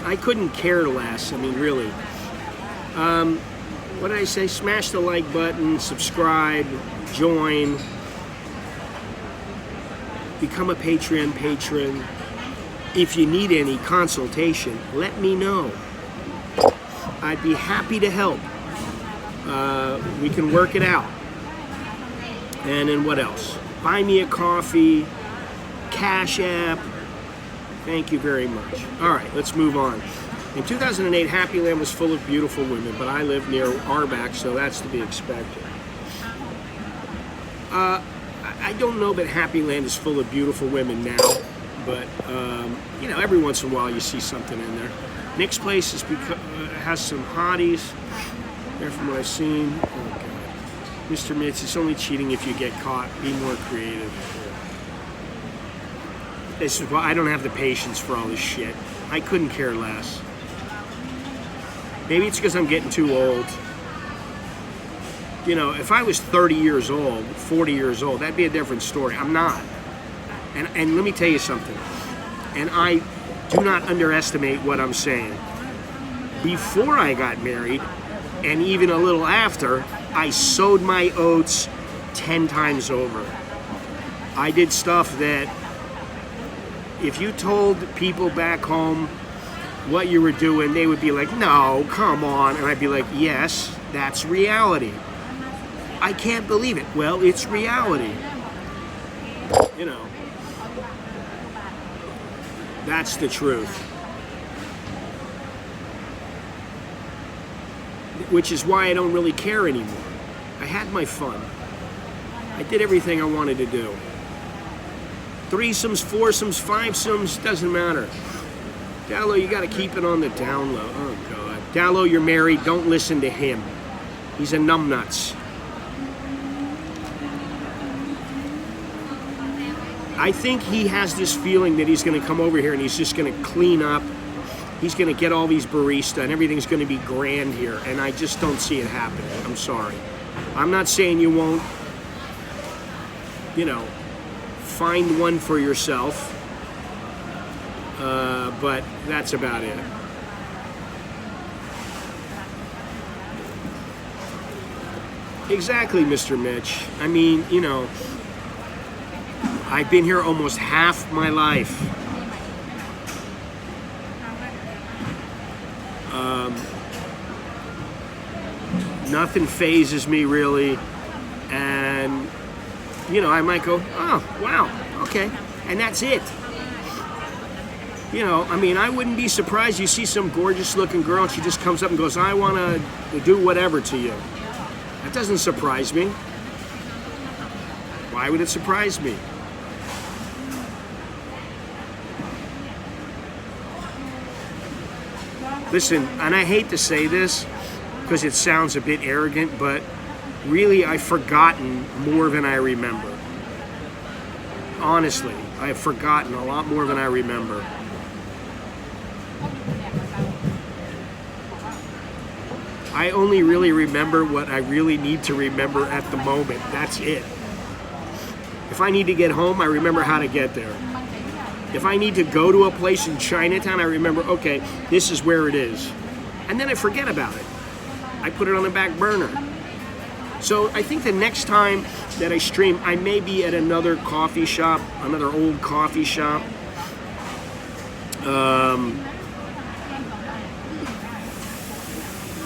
I couldn't care less. I mean, really. What did I say? Smash the like button, subscribe, join, become a Patreon patron. If you need any consultation, let me know. I'd be happy to help. We can work it out. And then what else? Buy me a coffee, Cash App. Thank you very much. All right, let's move on. In 2008, Happy Land was full of beautiful women, but I live near Arbac, so that's to be expected. I don't know that Happy Land is full of beautiful women now, but you know, every once in a while you see something in there. Nick's place has some hotties. There from what I've seen. Oh God, Mr. Mitz, it's only cheating if you get caught. Be more creative. This is why I don't have the patience for all this shit. I couldn't care less. Maybe it's because I'm getting too old. You know, if I was 30 years old, 40 years old, that'd be a different story. I'm not. And let me tell you something. And I do not underestimate what I'm saying. Before I got married, and even a little after, I sowed my oats 10 times over. I did stuff that, if you told people back home what you were doing, they would be like, no, come on. And I'd be like, yes, that's reality. I can't believe it. Well, it's reality. You know, that's the truth. Which is why I don't really care anymore. I had my fun. I did everything I wanted to do. Threesomes, foursomes, fivesomes, doesn't matter. Dallo, you got to keep it on the down low. Oh, God. Dallo, you're married. Don't listen to him. He's a numbnuts. I think he has this feeling that he's going to come over here and he's just going to clean up. He's going to get all these barista and everything's going to be grand here. And I just don't see it happening. I'm sorry. I'm not saying you won't, you know, find one for yourself, but that's about it. Exactly, Mr. Mitch. I mean, you know, I've been here almost half my life. Nothing phases me really, and you know, I might go, oh, wow, okay, and that's it. You know, I mean, I wouldn't be surprised you see some gorgeous-looking girl and she just comes up and goes, I want to do whatever to you. That doesn't surprise me. Why would it surprise me? Listen, and I hate to say this because it sounds a bit arrogant, but really, I've forgotten more than I remember. Honestly, I've forgotten a lot more than I remember. I only really remember what I really need to remember at the moment. That's it. If I need to get home, I remember how to get there. If I need to go to a place in Chinatown, I remember, okay, this is where it is. And then I forget about it. I put it on the back burner. So I think the next time that I stream, I may be at another coffee shop, another old coffee shop.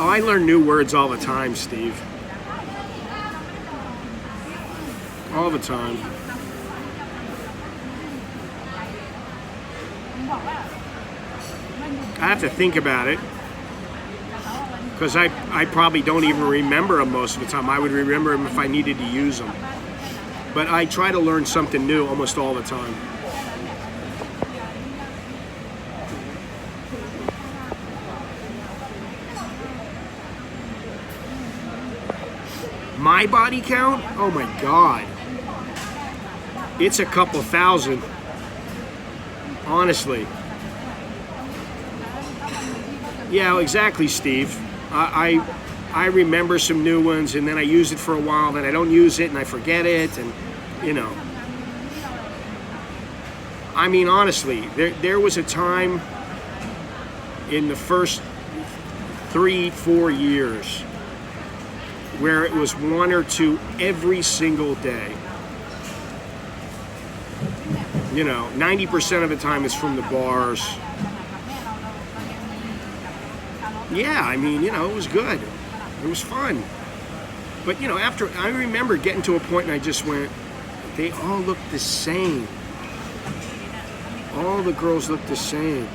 I learn new words all the time, Steve. All the time. I have to think about it, because I probably don't even remember them most of the time. I would remember them if I needed to use them. But I try to learn something new almost all the time. My body count? Oh my God. It's a couple thousand. Honestly. Yeah, exactly, Steve. I remember some new ones, and then I use it for a while, then I don't use it, and I forget it, and, you know. I mean, honestly, there was a time in the first 3-4 years where it was 1 or 2 every single day. You know, 90% of the time it's from the bars. Yeah, I mean, you know, it was good. It was fun. But, you know, after, I remember getting to a point and I just went, they all look the same. All the girls look the same.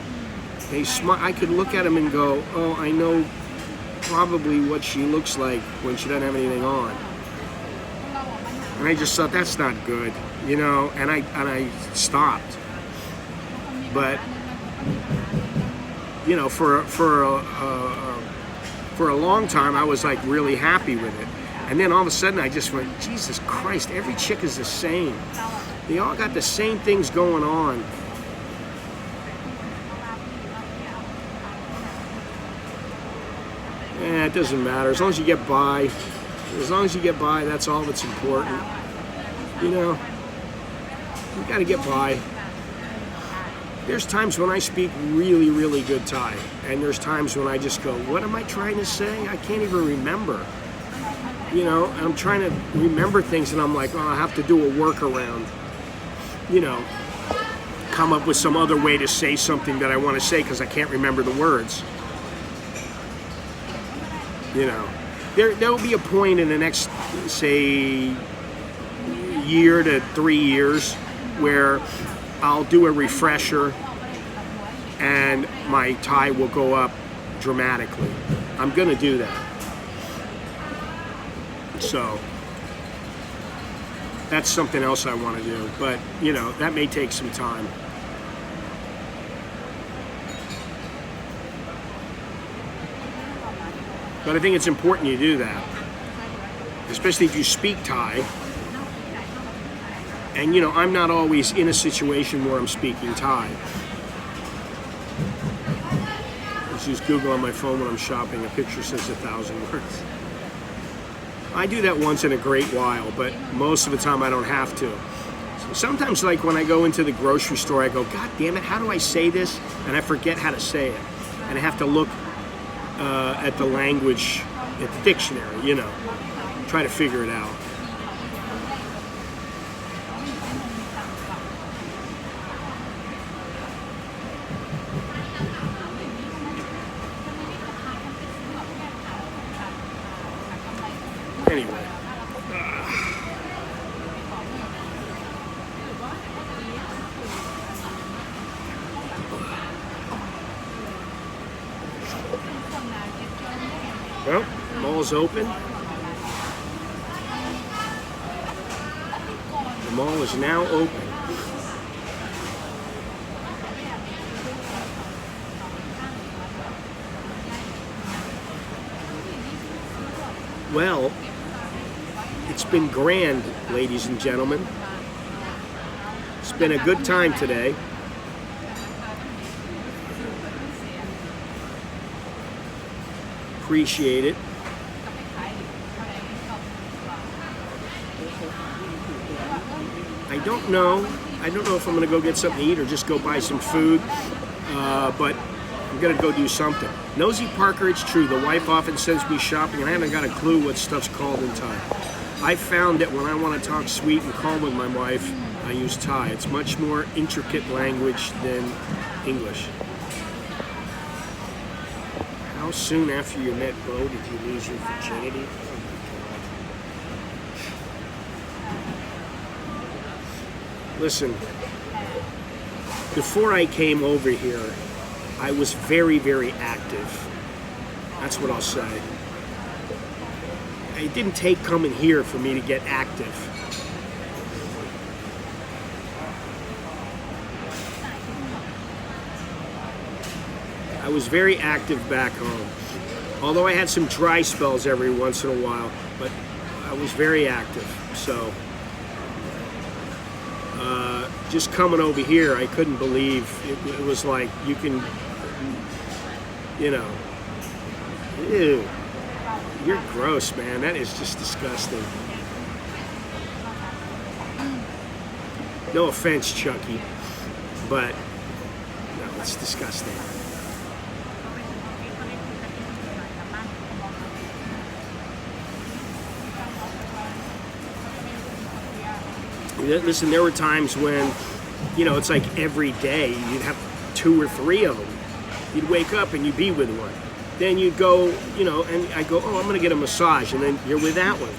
They smile. I could look at them and go, oh, I know probably what she looks like when she doesn't have anything on. And I just thought, that's not good, you know, and I stopped. But, you know, for a long time, I was like really happy with it. And then all of a sudden I just went, Jesus Christ, every chick is the same. They all got the same things going on. It doesn't matter. As long as you get by. As long as you get by, that's all that's important. You know, you got to get by. There's times when I speak really, really good Thai. And there's times when I just go, what am I trying to say? I can't even remember. You know, I'm trying to remember things and I'm like, oh, I have to do a workaround. You know, come up with some other way to say something that I want to say because I can't remember the words. You know, there will be a point in the next, say, year to 3 years where I'll do a refresher and my Thai will go up dramatically. I'm going to do that. So that's something else I want to do. But, you know, that may take some time. But I think it's important you do that, especially if you speak Thai. And, you know, I'm not always in a situation where I'm speaking Thai. I just use Google on my phone when I'm shopping. A picture says 1,000 words. I do that once in a great while, but most of the time I don't have to. So sometimes, like when I go into the grocery store, I go, God damn it, how do I say this? And I forget how to say it. And I have to look at the language, at the dictionary, you know, try to figure it out. Anyway. Well, the mall's open. The mall is now open. Well, it's been grand, ladies and gentlemen. It's been a good time today. Appreciate it. I don't know I don't know if I'm gonna go get something to eat or just go buy some food, but I'm gonna go do something. Nosy Parker, it's true. The wife often sends me shopping, and I haven't got a clue what stuff's called in Thai. I found that when I want to talk sweet and calm with my wife, I use Thai. It's much more intricate language than English. How soon after you met Bo did you lose your virginity? Listen, before I came over here, I was very, very active. That's what I'll say. It didn't take coming here for me to get active. I was very active back home. Although I had some dry spells every once in a while, but I was very active. So, just coming over here, I couldn't believe it was like you can, you know, ew, you're gross, man. That is just disgusting. No offense, Chucky, but no, it's disgusting. Listen, there were times when, you know, it's like every day you'd have 2 or 3 of them. You'd wake up and you'd be with one. Then you'd go, you know, and I go, oh, I'm going to get a massage, and then you're with that one.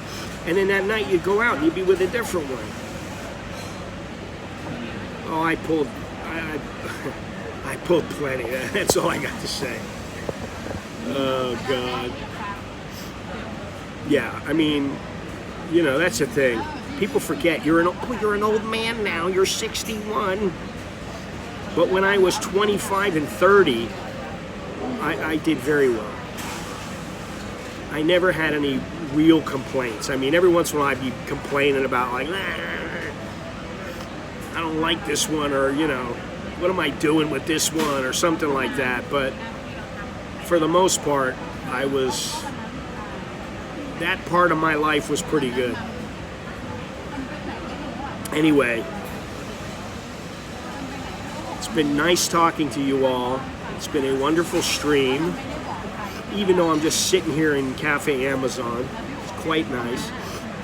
And then that night you'd go out and you'd be with a different one. Oh, I pulled plenty. That's all I got to say. Oh, God. Yeah, I mean, you know, that's the thing. People forget you're an old man now. You're 61. But when I was 25 and 30, I did very well. I never had any real complaints. I mean, every once in a while I'd be complaining about like, I don't like this one, or, you know, what am I doing with this one, or something like that. But for the most part, that part of my life was pretty good. Anyway, it's been nice talking to you all. It's been a wonderful stream, even though I'm just sitting here in Cafe Amazon. It's quite nice.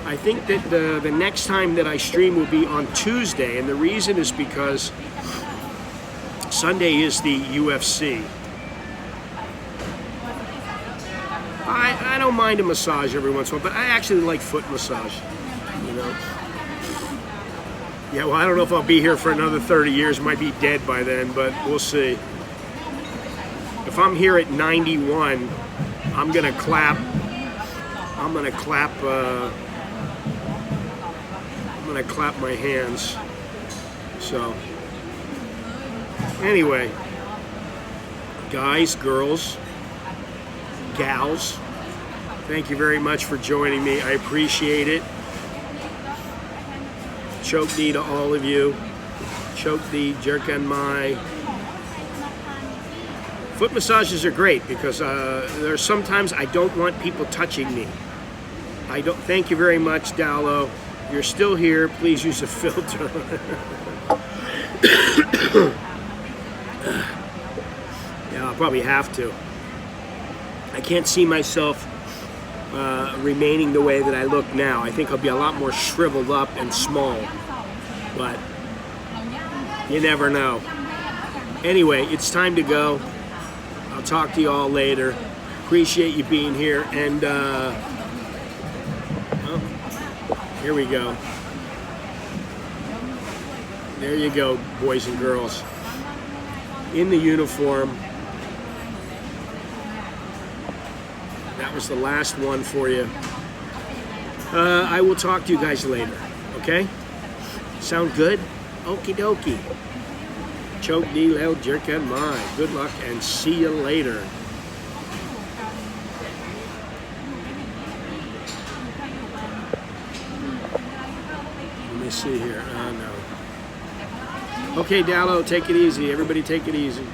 I think that the next time that I stream will be on Tuesday, and the reason is because Sunday is the UFC. I don't mind a massage every once in a while, but I actually like foot massage, you know. Yeah, well, I don't know if I'll be here for another 30 years. Might be dead by then, but we'll see. If I'm here at 91, I'm gonna clap. I'm gonna clap my hands. So, anyway, guys, girls, gals, thank you very much for joining me. I appreciate it. Choke D to all of you. Choke D, jerk on my. Foot massages are great because there's sometimes I don't want people touching me. I don't. Thank you very much, Dallo. You're still here. Please use a filter. Yeah, I'll probably have to. I can't see myself remaining the way that I look now. I think I'll be a lot more shriveled up and small, but you never know. Anyway, it's time to go. I'll talk to you all later. Appreciate you being here, and here we go. There you go, boys and girls. In the uniform. That was the last one for you. I will talk to you guys later, okay? Sound good? Okie dokie. Choke D, Lel, jerk on my. Good luck and see you later. Let me see here. No. Okay, Dallo, take it easy. Everybody take it easy.